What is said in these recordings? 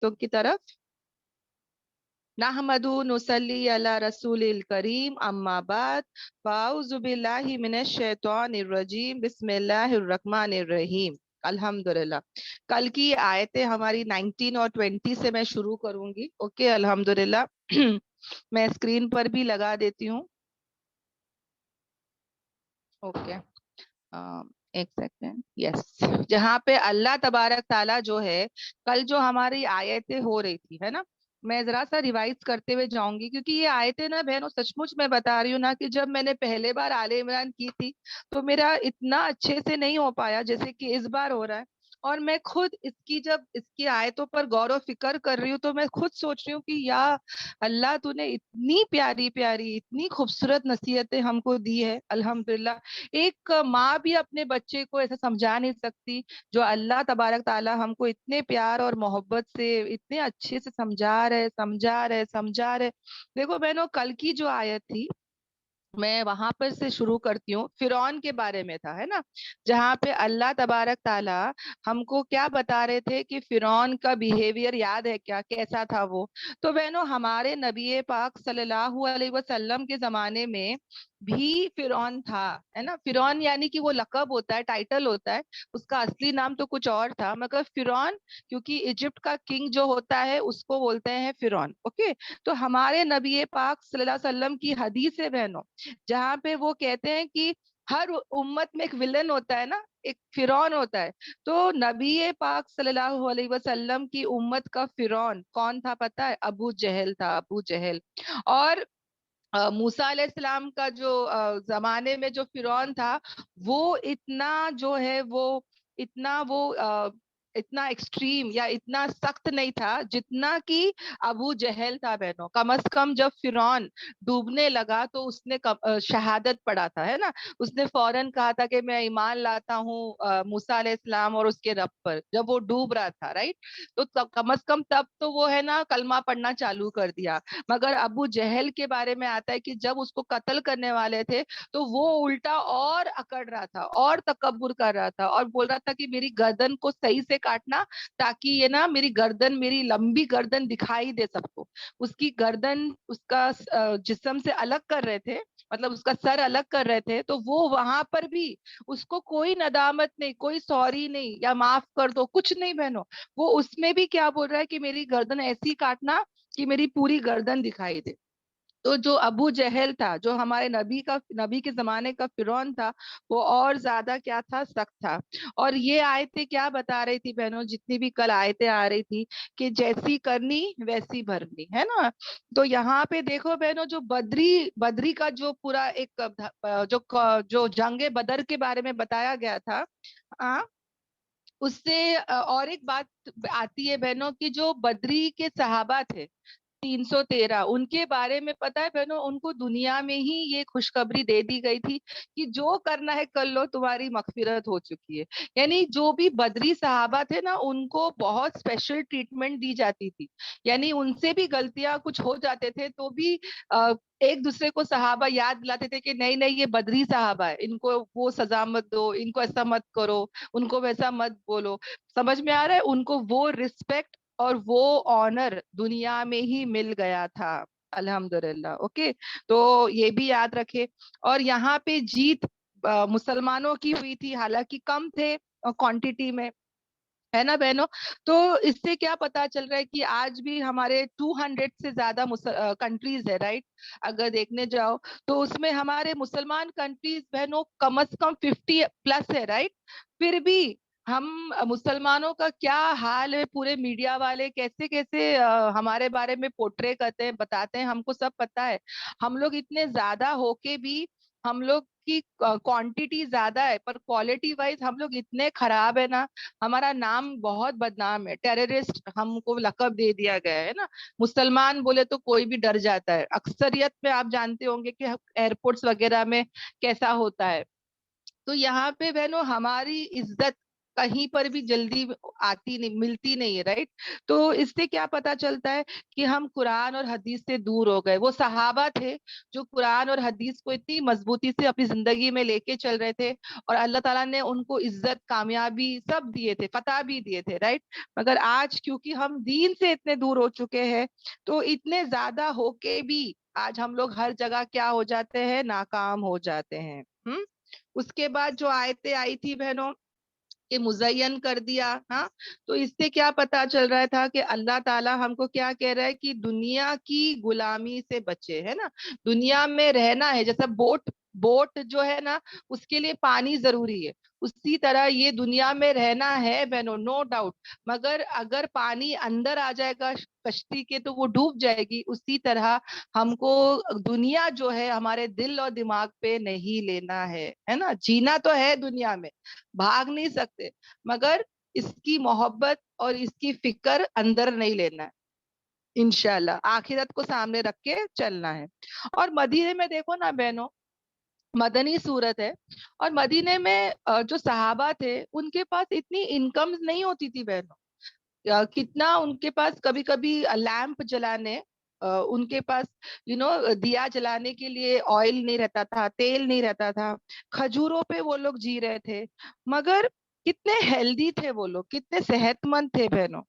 आयतों की तरफ। नहमदु नुसल्ली अला रसूलिल करीम अम्मा बाद फाउज़ु बिल्लाहि मिनश शैतानिर रजीम बिस्मिल्लाहिर रहमानिर रहीम। अल्हम्दुलिल्लाह। कल की आयतें हमारी 19 और 20 से मैं शुरू करूंगी। ओके, अल्हम्दुलिल्लाह। मैं स्क्रीन पर भी लगा देती हूँ। ओके, एक सेकेंड। यस, जहाँ पे अल्लाह तबारक ताला जो है, कल जो हमारी आयतें हो रही थी, है ना, मैं जरा सा रिवाइज करते हुए जाऊंगी, क्योंकि ये आयतें ना बहनों, सचमुच मैं बता रही हूँ ना, कि जब मैंने पहले बार आले इमरान की थी तो मेरा इतना अच्छे से नहीं हो पाया जैसे कि इस बार हो रहा है। और मैं खुद इसकी, जब इसकी आयतों पर गौर व फिक्र कर रही हूँ, तो मैं खुद सोच रही हूँ कि या अल्लाह, तूने इतनी प्यारी प्यारी, इतनी खूबसूरत नसीहतें हमको दी है, अल्हम्दुलिल्लाह। एक माँ भी अपने बच्चे को ऐसा समझा नहीं सकती जो अल्लाह तबारक ताला हमको इतने प्यार और मोहब्बत से इतने अच्छे से समझा रहे। देखो बहनों, कल की जो आयत थी, मैं वहां पर से शुरू करती हूँ। फिरौन के बारे में था, है ना, जहाँ पे अल्लाह तबारक ताला हमको क्या बता रहे थे कि फिरौन का बिहेवियर याद है क्या, कैसा था वो। तो बहनों, हमारे नबी पाक सल्लल्लाहु अलैहि वसल्लम के जमाने में भी फिरौन था, है ना। फिरौन यानी कि वो लकब होता है, टाइटल होता है, उसका असली नाम तो कुछ और था, मगर फिरौन, क्योंकि इजिप्ट का किंग जो होता है उसको बोलते हैं फिरौन। ओके, तो हमारे नबी पाक सल्लल्लाहु अलैहि वसल्लम की हदीस है बहनों, जहाँ पे वो कहते हैं कि हर उम्मत में एक विलन होता है ना, एक फिरौन होता है। तो नबी पाक सल्लल्लाहु अलैहि वसल्लम की उम्मत का फिरौन कौन था पता है? अबू जहल था, अबू जहल। और मूसा अलैहिस्सलाम का जो जमाने में जो फिरौन था, वो इतना जो है वो इतना वो इतना एक्सट्रीम या इतना सख्त नहीं था जितना कि अबू जहल था बहनों। कम अज कम जब फिरौन डूबने लगा तो उसने शहादत पढ़ा था, है ना। उसने फौरन कहा था कि मैं ईमान लाता हूँ मूसा अलैहिस्सलाम और उसके रब पर, जब वो डूब रहा था, राइट। तो कम अज कम तब तो वो, है ना, कलमा पढ़ना चालू कर दिया। मगर अबू जहल के बारे में आता है कि जब उसको कत्ल करने वाले थे तो वो उल्टा और अकड़ रहा था और तकब्बुर कर रहा था और बोल रहा था कि मेरी गर्दन को सही से काटना, ताकि ये ना मेरी गर्दन, मेरी लंबी गर्दन दिखाई दे सबको। उसकी गर्दन उसका जिस्म से अलग कर रहे थे, मतलब उसका सर अलग कर रहे थे। तो वो वहां पर भी उसको कोई नदामत नहीं, कोई सॉरी नहीं या माफ कर दो, कुछ नहीं बहनों। वो उसमें भी क्या बोल रहा है कि मेरी गर्दन ऐसी काटना कि मेरी पूरी गर्दन दिखाई दे। तो जो अबू जहल था, जो हमारे नबी के जमाने का फिरौन था, वो और ज्यादा क्या था, सख्त था। और ये आयतें क्या बता रही थी बहनों, जितनी भी कल आयतें आ रही थी, कि जैसी करनी वैसी भरनी, है ना। तो यहाँ पे देखो बहनों, जो बदरी बदरी का जो पूरा एक जो जंगे बदर के बारे में बताया गया था, आ, उससे और एक बात आती है बहनों, कि जो बदरी के सहाबा थे 313, उनके बारे में पता है बहनों, उनको दुनिया में ही ये खुशखबरी दे दी गई थी कि जो करना है कर लो, तुम्हारी मगफिरत हो चुकी है। यानी जो भी बदरी सहाबा थे ना, उनको बहुत स्पेशल ट्रीटमेंट दी जाती थी। यानी उनसे भी गलतियां कुछ हो जाते थे तो भी एक दूसरे को सहाबा याद दिलाते थे कि नहीं नहीं, ये बदरी सहाबा है, इनको वो सजा मत दो, इनको ऐसा मत करो, उनको वैसा मत बोलो। समझ में आ रहा है? उनको वो रिस्पेक्ट और वो ऑनर दुनिया में ही मिल गया था, अल्हम्दुलिल्लाह। ओके, तो ये भी याद रखे। और यहाँ पे जीत मुसलमानों की हुई थी, हालांकि कम थे क्वांटिटी में, है ना बहनों। तो इससे क्या पता चल रहा है कि आज भी हमारे 200 से ज्यादा कंट्रीज है, राइट। अगर देखने जाओ तो उसमें हमारे मुसलमान कंट्रीज बहनों कम से कम 50 प्लस है, राइट। फिर भी हम मुसलमानों का क्या हाल है, पूरे मीडिया वाले कैसे कैसे हमारे बारे में पोर्ट्रे करते हैं, बताते हैं, हमको सब पता है। हम लोग इतने ज्यादा होके भी, हम लोग की क्वांटिटी ज्यादा है पर क्वालिटी वाइज हम लोग इतने खराब है ना। हमारा नाम बहुत बदनाम है, टेररिस्ट हमको लकब दे दिया गया है ना। मुसलमान बोले तो कोई भी डर जाता है। अक्सरियत में आप जानते होंगे कि एयरपोर्ट्स वगैरह में कैसा होता है। तो यहाँ पे बहनों हमारी इज्जत कहीं पर भी जल्दी आती नहीं, मिलती नहीं है, राइट। तो इससे क्या पता चलता है कि हम कुरान और हदीस से दूर हो गए। वो सहाबा थे जो कुरान और हदीस को इतनी मजबूती से अपनी जिंदगी में लेके चल रहे थे, और अल्लाह ताला ने उनको इज्जत, कामयाबी सब दिए थे, फतह भी दिए थे, राइट। मगर आज क्योंकि हम दीन से इतने दूर हो चुके हैं, तो इतने ज्यादा होके भी आज हम लोग हर जगह क्या हो जाते हैं, नाकाम हो जाते हैं। उसके बाद जो आयतें आई थी बहनों, कि मुजयन कर दिया, हाँ, तो इससे क्या पता चल रहा था कि अल्लाह ताला हमको क्या कह रहा है कि दुनिया की गुलामी से बचे, है ना। दुनिया में रहना है, जैसा बोट, बोट जो है ना, उसके लिए पानी जरूरी है, उसी तरह ये दुनिया में रहना है बहनों, नो डाउट। मगर अगर पानी अंदर आ जाएगा कश्ती के तो वो डूब जाएगी। उसी तरह हमको दुनिया जो है हमारे दिल और दिमाग पे नहीं लेना है ना। जीना तो है दुनिया में, भाग नहीं सकते, मगर इसकी मोहब्बत और इसकी फिक्र अंदर नहीं लेना है। इंशाल्लाह आखिरत को सामने रख के चलना है। और मदीने में देखो ना बहनों, मदनी सूरत है, और मदीने में जो सहाबा थे उनके पास इतनी इनकम नहीं होती थी बहनों। कितना उनके पास कभी कभी लैंप जलाने, उनके पास दिया जलाने के लिए ऑयल नहीं रहता था, तेल नहीं रहता था, खजूरों पे वो लोग जी रहे थे। मगर कितने हेल्दी थे वो लोग, कितने सेहतमंद थे बहनों।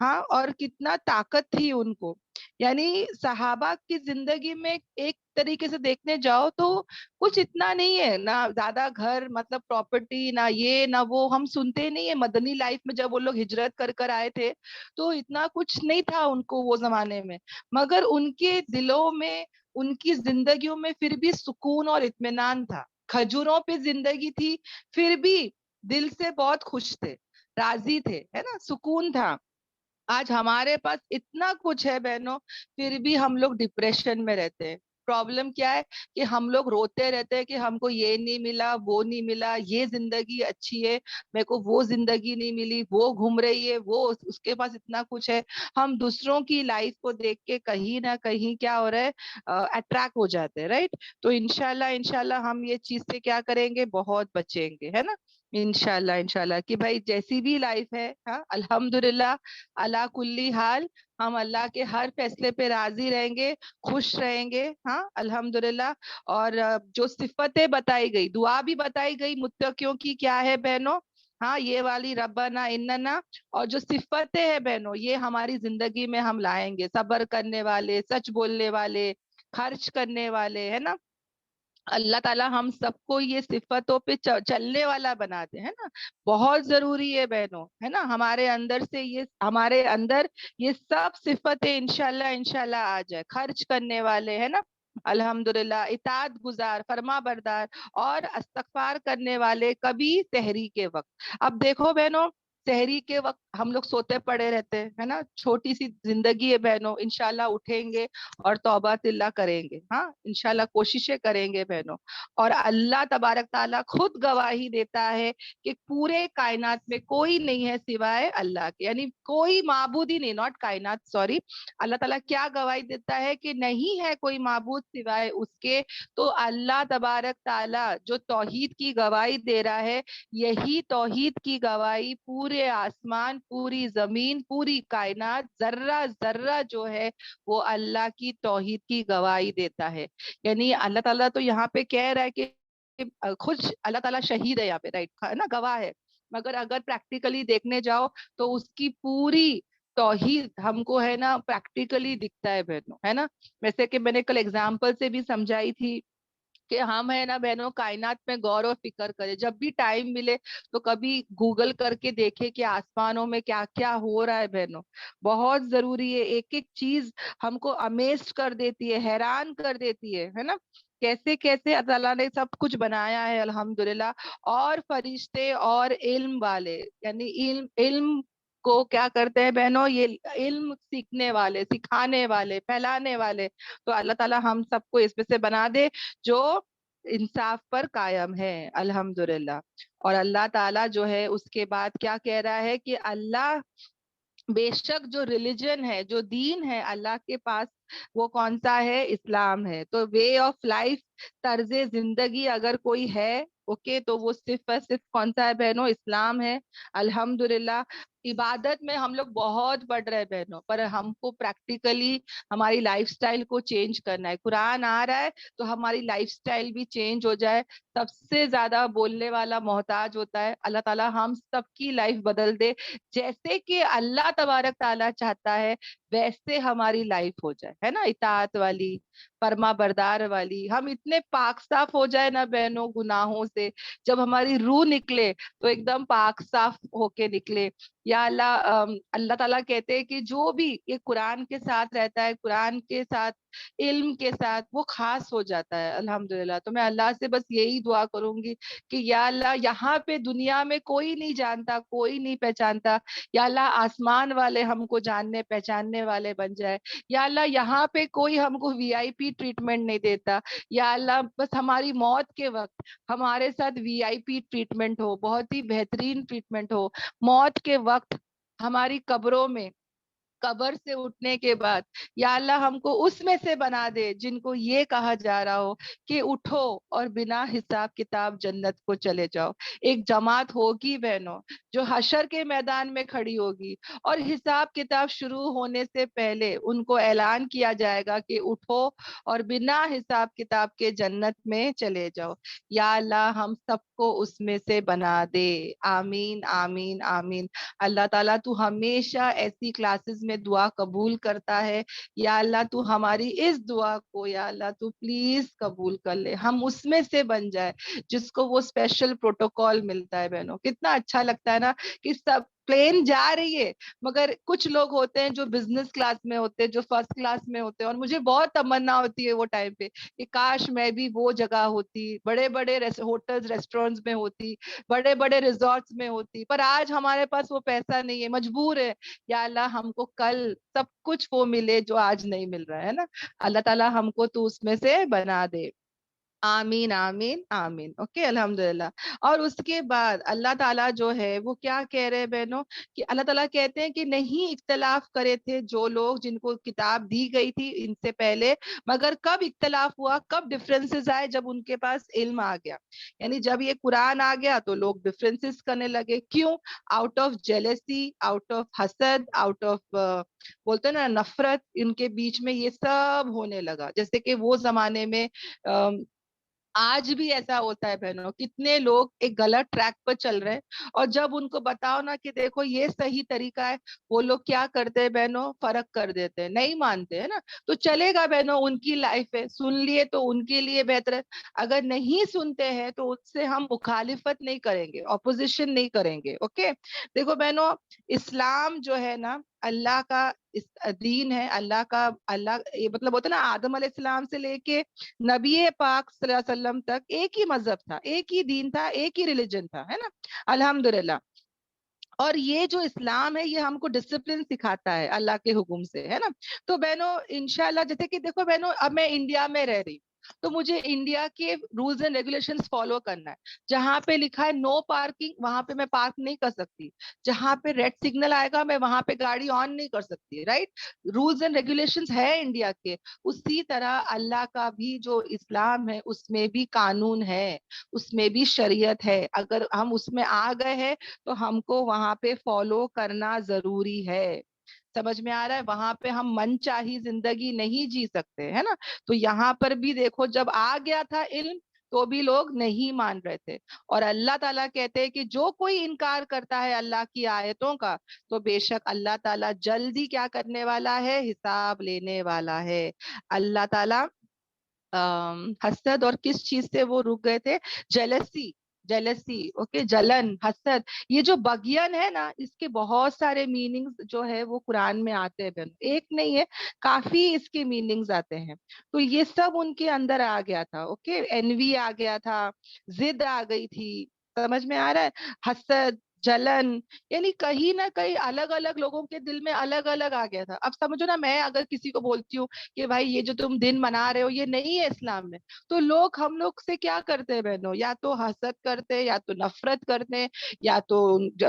हाँ, और कितना ताकत थी उनको। यानी सहाबा की जिंदगी में एक तरीके से देखने जाओ तो कुछ इतना नहीं है ना, ज्यादा घर मतलब प्रॉपर्टी ना ये ना वो, हम सुनते नहीं है मदनी लाइफ में जब वो लोग हिजरत कर कर आए थे तो इतना कुछ नहीं था उनको वो जमाने में। मगर उनके दिलों में, उनकी जिंदगियों में फिर भी सुकून और इत्मीनान था। खजूरों पे जिंदगी थी, फिर भी दिल से बहुत खुश थे, राजी थे, है ना, सुकून था। आज हमारे पास इतना कुछ है बहनों, फिर भी हम लोग डिप्रेशन में रहते हैं। प्रॉब्लम क्या है कि हम लोग रोते रहते हैं कि हमको ये नहीं मिला, वो नहीं मिला, ये जिंदगी अच्छी है, मेरे को वो जिंदगी नहीं मिली, वो घूम रही है, वो उसके पास इतना कुछ है। हम दूसरों की लाइफ को देख के कहीं ना कहीं क्या हो रहा है, अट्रैक्ट हो जाते हैं, राइट। तो इंशाल्लाह इंशाल्लाह हम ये चीज से क्या करेंगे, बहुत बचेंगे, है ना। इंशाल्लाह इंशाल्लाह कि भाई जैसी भी लाइफ है, हाँ, अल्हम्दुलिल्लाह, अला कुल्ली हाल, हम अल्लाह के हर फैसले पे राजी रहेंगे, खुश रहेंगे, हाँ, अल्हम्दुलिल्लाह। और जो सिफतें बताई गई, दुआ भी बताई गई मुत्तकियों की, क्या है बहनों, हाँ, ये वाली रब्बना इन्नना, और जो सिफतें हैं बहनों ये हमारी जिंदगी में हम लाएंगे, सब्र करने वाले, सच बोलने वाले, खर्च करने वाले, है ना। अल्लाह ताला हम सबको ये सिफतों पे चलने वाला बना दे, है ना। बहुत जरूरी है बहनों, है ना, हमारे अंदर से ये, हमारे अंदर ये सब सिफतें इंशाल्लाह इंशाल्लाह आ जाए। खर्च करने वाले, है ना, अल्हम्दुलिल्लाह, इताअत गुजार, फरमा बरदार, और इस्तगफार करने वाले कभी सहरी के वक्त। अब देखो बहनों, सहरी के वक्त हम लोग सोते पड़े रहते हैं, है ना। छोटी सी जिंदगी है बहनों, इंशाल्लाह उठेंगे और तौबा तिल्ला करेंगे, हाँ, इंशाल्लाह कोशिशें करेंगे बहनों। और अल्लाह तबारक ताला खुद गवाही देता है कि पूरे कायनात में कोई नहीं है सिवाय अल्लाह के, यानी कोई माबूद ही नहीं, नॉट कायनात, सॉरी। अल्लाह ताला क्या गवाही देता है कि नहीं है कोई माबूद सिवाय उसके। तो अल्लाह तबारक ताला जो तौहीद की गवाही दे रहा है, यही तौहीद की गवाही पूरे आसमान, पूरी जमीन, पूरी कायनात, जर्रा जर्रा जो है वो अल्लाह की तौहीद की गवाही देता है। यानी अल्लाह ताला तो यहाँ पे कह रहा है कि खुद अल्लाह ताला शहीद है यहाँ पे, राइट, है ना, गवाह है। मगर अगर प्रैक्टिकली देखने जाओ तो उसकी पूरी तौहीद हमको है ना प्रैक्टिकली दिखता है बहनों, है ना। वैसे कि मैंने कल एग्जाम्पल से भी समझाई थी कि हम है ना बहनों कायनात में गौर और फिक्र करें, जब भी टाइम मिले तो कभी गूगल करके देखे कि आसमानों में क्या क्या हो रहा है बहनों। बहुत जरूरी है, एक एक चीज हमको अमेज कर देती है, हैरान कर देती है ना। कैसे कैसे अल्लाह ताला ने सब कुछ बनाया है, अल्हम्दुलिल्लाह। और फरिश्ते और इल्म वाले, यानी इल्म इल्म को क्या करते हैं बहनों, ये इल्म सीखने वाले, सिखाने वाले, फैलाने वाले। तो अल्लाह ताला हम सबको इसमें से बना दे जो इंसाफ पर कायम है, अल्हम्दुलिल्लाह। और अल्लाह ताला जो है उसके बाद क्या कह रहा है कि अल्लाह, बेशक जो रिलीजन है, जो दीन है अल्लाह के पास, وہ کون سا ہے؟ اسلام ہے. تو وے آف لائف، طرز زندگی اگر کوئی ہے اوکے تو وہ صرف اور صرف کون سا ہے بہنوں؟ اسلام ہے. الحمدللہ. عبادت میں ہم لوگ بہت بڑھ رہے ہیں بہنوں، پر ہم کو پریکٹیکلی ہماری لائف سٹائل کو چینج کرنا ہے. قرآن آ رہا ہے تو ہماری لائف سٹائل بھی چینج ہو جائے. سب سے زیادہ بولنے والا محتاج ہوتا ہے اللہ تعالیٰ. ہم سب کی لائف بدل دے، جیسے کہ اللہ تبارک تعالیٰ چاہتا ہے ویسے ہماری لائف ہو جائے، ہے نا، اطاعت والی، فرما بردار والی. ہم اتنے پاک صاف ہو جائے نا بہنوں گناہوں سے، جب ہماری روح نکلے تو ایک دم پاک صاف ہو کے نکلے. یا اللہ، اللہ تعالیٰ کہتے ہیں کہ جو بھی یہ قرآن کے ساتھ رہتا ہے، قرآن کے ساتھ، علم کے ساتھ، وہ خاص ہو جاتا ہے. الحمدللہ. تو میں اللہ سے بس یہی دعا کروں گی کہ یا اللہ یہاں پہ دنیا میں کوئی نہیں جانتا، کوئی نہیں پہچانتا، یا اللہ آسمان والے ہم کو جاننے پہچاننے والے بن جائے. یا اللہ یہاں پہ کوئی ہم کو وی آئی پی ٹریٹمنٹ نہیں دیتا. یا اللہ بس ہماری موت کے وقت ہمارے ساتھ وی آئی پی ٹریٹمنٹ ہو، بہت ہی بہترین ٹریٹمنٹ ہو. موت کے وقت ہماری قبروں میں، قبر سے اٹھنے کے بعد، یا اللہ ہم کو اس میں سے بنا دے جن کو یہ کہا جا رہا ہو کہ اٹھو اور بنا حساب کتاب جنت کو چلے جاؤ. ایک جماعت ہوگی بہنوں جو حشر کے میدان میں کھڑی ہوگی، اور حساب کتاب شروع ہونے سے پہلے ان کو اعلان کیا جائے گا کہ اٹھو اور بنا حساب کتاب کے جنت میں چلے جاؤ. یا اللہ ہم سب کو اس میں سے بنا دے. آمین آمین آمین. اللہ تعالیٰ تو ہمیشہ ایسی کلاسز میں دعا قبول کرتا ہے. یا اللہ تو ہماری اس دعا کو یا اللہ تو پلیز قبول کر لے، ہم اس میں سے بن جائے جس کو وہ اسپیشل پروٹوکول ملتا ہے. بہنوں کتنا اچھا لگتا ہے نا کہ سب پلین جا رہی ہے، مگر کچھ لوگ ہوتے ہیں جو بزنس کلاس میں ہوتے ہیں، جو فرسٹ کلاس میں ہوتے ہیں. اور مجھے بہت تمنا ہوتی ہے وہ ٹائم پہ کہ کاش میں بھی وہ جگہ ہوتی، بڑے بڑے ہوٹلز ریسٹورینٹس میں ہوتی، بڑے بڑے ریزورٹس میں ہوتی. پر آج ہمارے پاس وہ پیسہ نہیں ہے، مجبور ہے. یا اللہ ہم کو کل سب کچھ وہ ملے جو آج نہیں مل رہا ہے نا. اللہ تعالیٰ ہم کو تو اس میں سے بنا دے. آمین آمین آمین. اوکے الحمدللہ. اور اس کے بعد اللہ تعالیٰ جو ہے وہ کیا کہہ رہے ہیں بہنوں کہ اللہ تعالیٰ کہتے ہیں کہ نہیں اختلاف کرے تھے جو لوگ جن کو کتاب دی گئی تھی ان سے پہلے، مگر کب اختلاف ہوا، کب ڈفرینسز آئے؟ جب ان کے پاس علم آ گیا. یعنی جب یہ قرآن آ گیا تو لوگ ڈفرینسز کرنے لگے. کیوں؟ Out of jealousy, out of حسد، آؤٹ آف بولتے ہیں نا نفرت. ان کے بیچ میں یہ سب ہونے لگا. جیسے کہ وہ زمانے میں آج بھی ایسا ہوتا ہے بہنوں، کتنے لوگ ایک غلط ٹریک پر چل رہے ہیں، اور جب ان کو بتاؤ نا کہ دیکھو یہ صحیح طریقہ ہے، وہ لوگ کیا کرتے ہیں بہنوں؟ فرق کر دیتے ہیں، نہیں مانتے، ہے نا. تو چلے گا بہنوں، ان کی لائف ہے، سن لیے تو ان کے لیے بہتر ہے. اگر نہیں سنتے ہیں تو اس سے ہم مخالفت نہیں کریں گے، اپوزیشن نہیں کریں گے. اوکے. دیکھو بہنوں، اسلام جو ہے نا اللہ کا دین ہے. اللہ کا، اللہ یہ مطلب ہوتا ہے نا آدم علیہ السلام سے لے کے نبی پاک صلی اللہ علیہ وسلم تک ایک ہی مذہب تھا، ایک ہی دین تھا، ایک ہی ریلیجن تھا، ہے نا. الحمدللہ. اور یہ جو اسلام ہے یہ ہم کو ڈسپلن سکھاتا ہے اللہ کے حکم سے، ہے نا. تو بہنوں انشاءاللہ جیسے کہ دیکھو بہنوں اب میں انڈیا میں رہ رہی ہوں تو مجھے انڈیا کے رولز اینڈ ریگولیشنز فالو کرنا ہے. جہاں پہ لکھا ہے نو پارکنگ وہاں پہ میں پارک نہیں کر سکتی. جہاں پہ ریڈ سگنل آئے گا میں وہاں پہ گاڑی آن نہیں کر سکتی. رائٹ. رولز اینڈ ریگولیشنز ہے انڈیا کے. اسی طرح اللہ کا بھی جو اسلام ہے اس میں بھی قانون ہے، اس میں بھی شریعت ہے. اگر ہم اس میں آ گئے ہیں تو ہم کو وہاں پہ فالو کرنا ضروری ہے. سمجھ میں آ رہا ہے؟ وہاں پہ ہم من چاہی زندگی نہیں جی سکتے، ہے نا. تو یہاں پر بھی دیکھو جب آ گیا تھا علم تو بھی لوگ نہیں مان رہے تھے. اور اللہ تعالیٰ کہتے ہیں کہ جو کوئی انکار کرتا ہے اللہ کی آیتوں کا تو بے شک اللہ تعالیٰ جلدی کیا کرنے والا ہے؟ حساب لینے والا ہے. اللہ تعالیٰ حسد اور کس چیز سے وہ رک گئے تھے؟ جیلسی. جیلسی اوکے، جلن، حسد. یہ جو بغین ہے نا اس کے بہت سارے میننگز جو ہے وہ قرآن میں آتے ہیں. ایک نہیں ہے، کافی اس کے میننگز آتے ہیں. تو یہ سب ان کے اندر آ گیا تھا. اوکے. انوی آ گیا تھا، ضد آ گئی تھی. سمجھ میں آ رہا ہے؟ حسد، जलन, यानी कहीं ना कहीं अलग अलग लोगों के दिल में अलग अलग आ गया था। अब समझो ना, मैं अगर किसी को बोलती हूँ कि भाई ये जो तुम दिन मना रहे हो ये नहीं है इस्लाम में, तो लोग हम लोग से क्या करते हैं बहनों, या तो हसद करते हैं, या तो नफरत करते हैं, या तो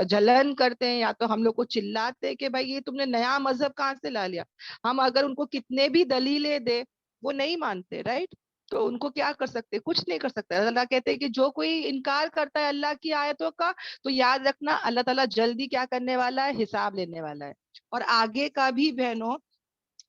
जलन करते हैं, या तो हम लोग को चिल्लाते हैं कि भाई ये तुमने नया मजहब कहाँ से ला लिया। हम अगर उनको कितने भी दलीलें दे, वो नहीं मानते, राइट। तो उनको क्या कर सकते, कुछ नहीं कर सकते। अल्लाह कहते हैं कि जो कोई इनकार करता है अल्लाह की आयतों का, तो याद रखना अल्लाह ताला जल्दी क्या करने वाला है, हिसाब लेने वाला है। और आगे का भी बहनों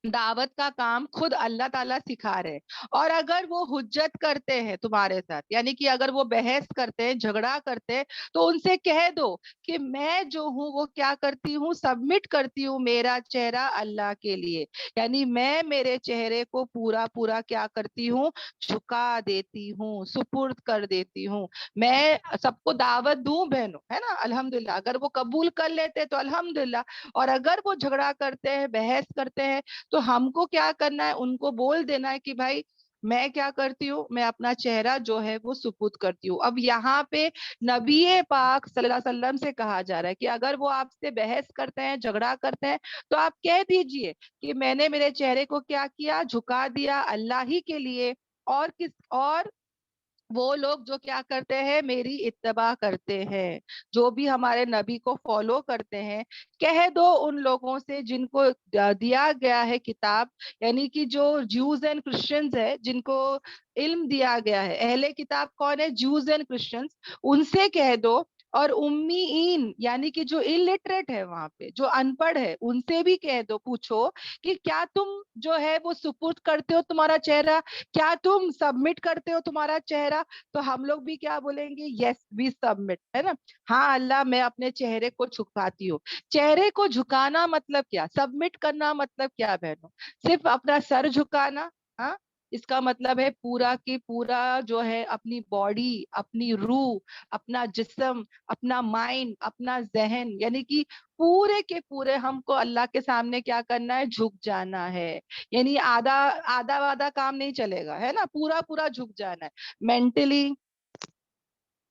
दावत का काम खुद अल्लाह ताला सिखा रहे हैं। और अगर वो हुज्जत करते हैं तुम्हारे साथ, यानी कि अगर वो बहस करते हैं, झगड़ा करते हैं, तो उनसे कह दो कि मैं जो हूँ वो क्या करती हूँ, सबमिट करती हूँ मेरा चेहरा अल्लाह के लिए। यानी मैं मेरे चेहरे को पूरा पूरा क्या करती हूँ, झुका देती हूँ, सुपुर्द कर देती हूँ। मैं सबको दावत दूं बहनों, है ना, अल्हम्दुलिल्लाह। अगर वो कबूल कर लेते तो अल्हम्दुलिल्लाह, और अगर वो झगड़ा करते हैं, बहस करते हैं, तो हमको क्या करना है, उनको बोल देना है कि भाई मैं क्या करती हूँ, मैं अपना चेहरा जो है वो सुपुर्द करती हूँ। अब यहाँ पे नबी पाक सल्लल्लाहु अलैहि वसल्लम से कहा जा रहा है कि अगर वो आपसे बहस करते हैं, झगड़ा करते हैं, तो आप कह दीजिए कि मैंने मेरे चेहरे को क्या किया, झुका दिया अल्लाह ही के लिए। और किस और वो लोग जो क्या करते हैं, मेरी इत्तबा करते हैं, जो भी हमारे नबी को फॉलो करते हैं, कह दो उन लोगों से जिनको दिया गया है किताब, यानी कि जो ज्यूज एंड क्रिश्चियंस है, जिनको इल्म दिया गया है। अहले किताब कौन है, ज्यूज एंड क्रिश्चियंस, उनसे कह दो। और उम्मीन यानी कि जो इलिटरेट है वहां पे, जो अनपढ़ है, उनसे भी कह दो, पूछो कि क्या तुम जो है वो सुपुर्द करते हो तुम्हारा चेहरा, क्या तुम सबमिट करते हो तुम्हारा चेहरा। तो हम लोग भी क्या बोलेंगे, यस वी सबमिट, है ना। हाँ अल्लाह, मैं अपने चेहरे को झुकाती हूँ। चेहरे को झुकाना मतलब क्या, सबमिट करना मतलब क्या बहनों, सिर्फ अपना सर झुकाना। हाँ, इसका मतलब है पूरा की पूरा जो है अपनी बॉडी, अपनी रूह, अपना जिस्म, अपना माइंड, अपना जहन, यानी कि पूरे के पूरे हमको अल्लाह के सामने क्या करना है, झुक जाना है। यानी आधा आधा वाधा काम नहीं चलेगा, है ना, पूरा पूरा झुक जाना है, मेंटली,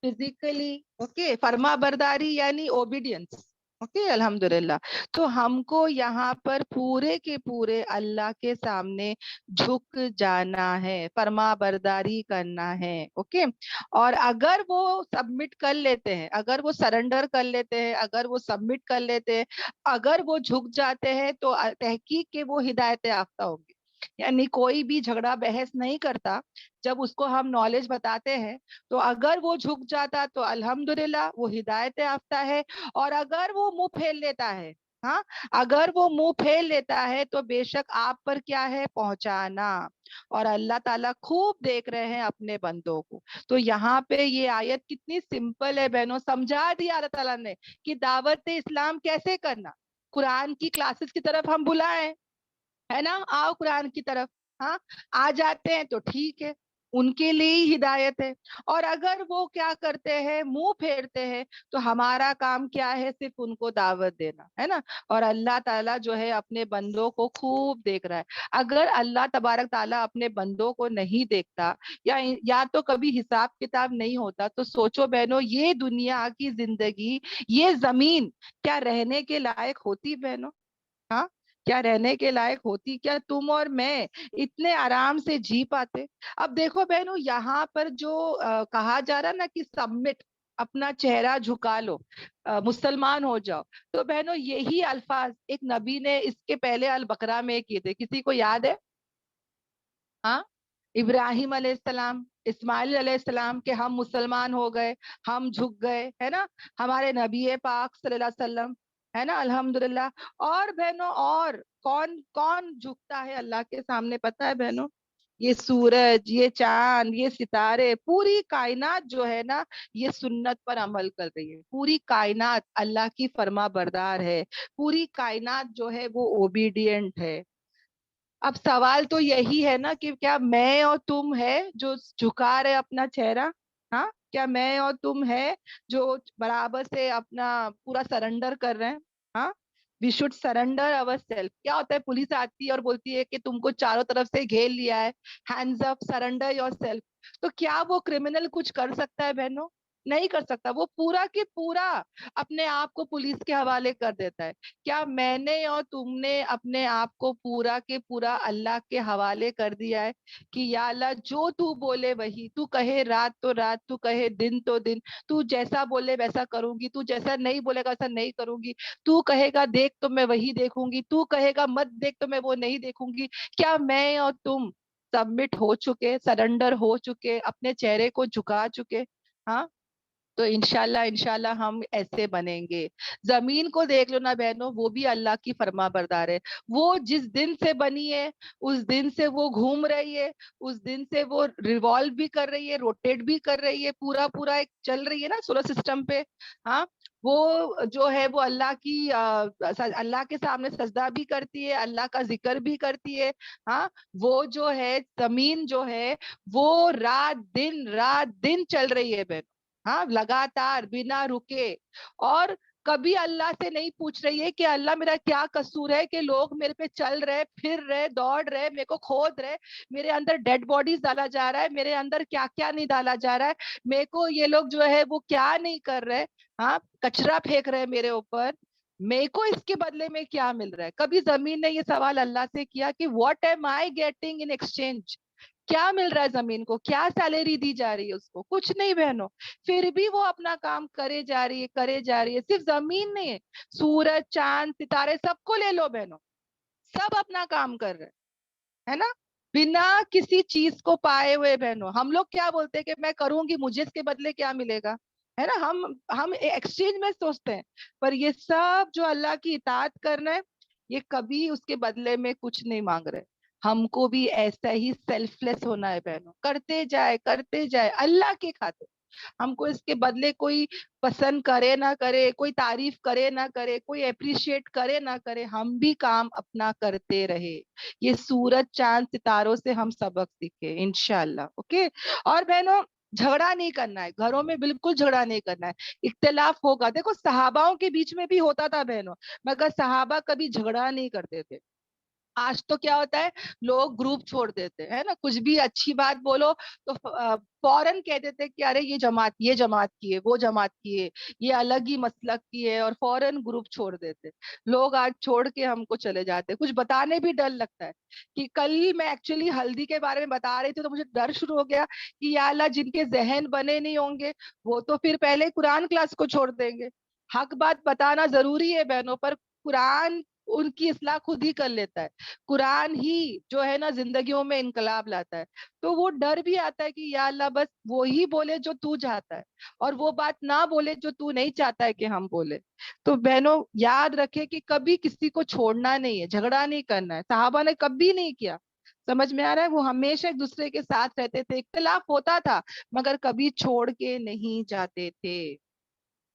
फिजिकली। ओके, फर्मा बरदारी यानी ओबीडियंस। ओके, अल्हम्दुलिल्लाह। तो हमको यहाँ पर पूरे के पूरे अल्लाह के सामने झुक जाना है, फर्मा बरदारी करना है। ओके। और अगर वो सबमिट कर लेते हैं, अगर वो सरेंडर कर लेते हैं, अगर वो सबमिट कर लेते हैं, अगर वो झुक जाते हैं, तो तहकीक के वो हिदायत याफ्ता होंगे। यानी कोई भी झगड़ा बहस नहीं करता, जब उसको हम नॉलेज बताते हैं, तो अगर वो झुक जाता तो अल्हम्दुलिल्लाह वो हिदायत याफ्ता है। और अगर वो मुंह फेर लेता है, हाँ, अगर वो मुंह फेर लेता है, तो बेशक आप पर क्या है, पहुंचाना। और अल्लाह ताला खूब देख रहे हैं अपने बंदों को। तो यहाँ पे ये आयत कितनी सिंपल है बहनों, समझा दिया अल्लाह ताला ने कि दावत इस्लाम कैसे करना। कुरान की क्लासेस की तरफ हम बुलाएं, है ना, आओ कुरान की तरफ। हाँ, आ जाते हैं तो ठीक है, उनके लिए ही हिदायत है। और अगर वो क्या करते हैं, मुंह फेरते हैं, तो हमारा काम क्या है, सिर्फ उनको दावत देना, है ना। और अल्लाह ताला जो है अपने बंदों को खूब देख रहा है। अगर अल्लाह तबारक ताला अपने बंदों को नहीं देखता, या तो कभी हिसाब किताब नहीं होता, तो सोचो बहनों, ये दुनिया की जिंदगी, ये जमीन क्या रहने के लायक होती बहनों। हाँ, क्या रहने के लायक होती, क्या तुम और मैं इतने आराम से जी पाते। अब देखो बहनों, यहाँ पर जो कहा जा रहा ना कि सबमिट, अपना चेहरा झुका लो, मुसलमान हो जाओ। तो बहनों यही अल्फाज एक नबी ने इसके पहले अल बकरा में किए थे, किसी को याद है। हाँ, इब्राहिम अलैहिस्सलाम, इस्माइल अलैहिस्सलाम के हम मुसलमान हो गए, हम झुक गए, है ना। हमारे नबी पाक सल्लल्लाहु अलैहि वसल्लम, है ना, अल्हम्दुलिल्लाह। और बहनों, और कौन कौन झुकता है अल्लाह के सामने, पता है बहनों, ये सूरज, ये चांद, ये सितारे, पूरी कायनात जो है ना, ये सुन्नत पर अमल कर रही है। पूरी कायनात अल्लाह की फर्मा बरदार है, पूरी कायनात जो है वो ओबीडियंट है। अब सवाल तो यही है ना कि क्या मैं और तुम है जो झुका रहे अपना चेहरा। हाँ, क्या मैं और तुम है जो बराबर से अपना पूरा सरेंडर कर रहे हैं। हाँ, we should surrender our self. क्या होता है, पुलिस आती है और बोलती है कि तुमको चारों तरफ से घेर लिया है, hands up, surrender your self. तो क्या वो क्रिमिनल कुछ कर सकता है बहनों। نہیں کر سکتا. وہ پورا کے پورا اپنے آپ کو پولیس کے حوالے کر دیتا ہے. کیا میں نے اور تم نے اپنے آپ کو پورا کے پورا اللہ کے حوالے کر دیا ہے کہ یا اللہ جو تو بولے وہی, تو کہے رات تو رات, تو کہے دن تو دن, تو جیسا بولے ویسا کروں گی, تو جیسا نہیں بولے گا ویسا نہیں کروں گی, تو کہے گا دیکھ تو میں وہی دیکھوں گی, تو کہے گا مت دیکھ تو میں وہ نہیں دیکھوں گی. کیا میں اور تم سبمٹ ہو چکے, سرنڈر ہو چکے, اپنے چہرے کو جھکا چکے؟ ہاں, تو انشاءاللہ ہم ایسے بنیں گے. زمین کو دیکھ لو نا بہنوں, وہ بھی اللہ کی فرما بردار ہے. وہ جس دن سے بنی ہے اس دن سے وہ گھوم رہی ہے, اس دن سے وہ ریوالو بھی کر رہی ہے, روٹیٹ بھی کر رہی ہے, پورا پورا ایک چل رہی ہے نا سولر سسٹم پہ. ہاں, وہ جو ہے وہ اللہ کی اللہ کے سامنے سجدہ بھی کرتی ہے, اللہ کا ذکر بھی کرتی ہے. ہاں, وہ جو ہے زمین جو ہے وہ رات دن چل رہی ہے بہن. ہاں, لگاتار بنا رکے. اور کبھی اللہ سے نہیں پوچھ رہی ہے کہ اللہ میرا کیا قصور ہے کہ لوگ میرے پہ چل رہے, پھر رہے, دوڑ رہے, میرے کو کھود رہے, میرے اندر ڈیڈ باڈیز ڈالا جا رہا ہے, میرے اندر کیا کیا نہیں ڈالا جا رہا ہے, میرے کو یہ لوگ جو ہے وہ کیا نہیں کر رہے. ہاں, کچرا پھینک رہے میرے اوپر, میرے کو اس کے بدلے میں کیا مل رہا ہے؟ کبھی زمین نے یہ سوال اللہ سے کیا کہ what am I getting in exchange? کیا مل رہا ہے زمین کو, کیا سیلری دی جا رہی ہے اس کو؟ کچھ نہیں بہنوں. پھر بھی وہ اپنا کام کرے جا رہی ہے, کرے جا رہی ہے. صرف زمین نہیں ہے, سورج, چاند, ستارے, سب کو لے لو بہنوں, سب اپنا کام کر رہے ہے نا, بنا کسی چیز کو پائے ہوئے. بہنوں, ہم لوگ کیا بولتے ہیں کہ میں کروں گی, مجھے اس کے بدلے کیا ملے گا, ہے نا. ہم ایکسچینج میں سوچتے ہیں, پر یہ سب جو اللہ کی اطاعت کرنا ہے, یہ کبھی اس کے بدلے میں کچھ نہیں مانگ رہے. ہم کو بھی ایسا ہی سیلف لیس ہونا ہے بہنوں, کرتے جائے اللہ کے خاطر. ہم کو اس کے بدلے کوئی پسند کرے نہ کرے, کوئی تعریف کرے نہ کرے, کوئی اپریشیٹ کرے نہ کرے, ہم بھی کام اپنا کرتے رہے. یہ سورج, چاند, ستاروں سے ہم سبق سیکھے انشاءاللہ. اوکے. اور بہنوں, جھگڑا نہیں کرنا ہے گھروں میں, بالکل جھگڑا نہیں کرنا ہے. اختلاف ہوگا, دیکھو صحاباؤں کے بیچ میں بھی ہوتا تھا بہنوں, مگر صحابہ کبھی جھگڑا نہیں کرتے تھے. آج تو کیا ہوتا ہے, لوگ گروپ چھوڑ دیتے ہیں نا, کچھ بھی اچھی بات بولو تو فوراً کہہ دیتے کہ ارے یہ جماعت کی ہے, وہ جماعت کی ہے, یہ الگ ہی مسلک کی ہے, اور فوراً گروپ چھوڑ دیتے. لوگ آج چھوڑ کے ہم کو چلے جاتے, کچھ بتانے بھی ڈر لگتا ہے. کہ کل میں ایکچولی ہلدی کے بارے میں بتا رہی تھی, تو مجھے ڈر شروع ہو گیا کہ یا اللہ, جن کے ذہن بنے نہیں ہوں گے وہ تو پھر پہلے قرآن کلاس کو چھوڑ دیں گے. حق بات بتانا ضروری ہے بہنوں, پر قرآن ان کی اصلاح خود ہی کر لیتا ہے. قرآن ہی جو ہے نا زندگیوں میں انقلاب لاتا ہے. تو وہ ڈر بھی آتا ہے کہ یا اللہ, بس وہی بولے جو تو چاہتا ہے, اور وہ بات نہ بولے جو تو نہیں چاہتا ہے کہ ہم بولے. تو بہنوں, یاد رکھے کہ کبھی کسی کو چھوڑنا نہیں ہے, جھگڑا نہیں کرنا ہے. صحابہ نے کبھی نہیں کیا. سمجھ میں آ رہا ہے, وہ ہمیشہ ایک دوسرے کے ساتھ رہتے تھے, اختلاف ہوتا تھا مگر کبھی چھوڑ کے نہیں جاتے تھے.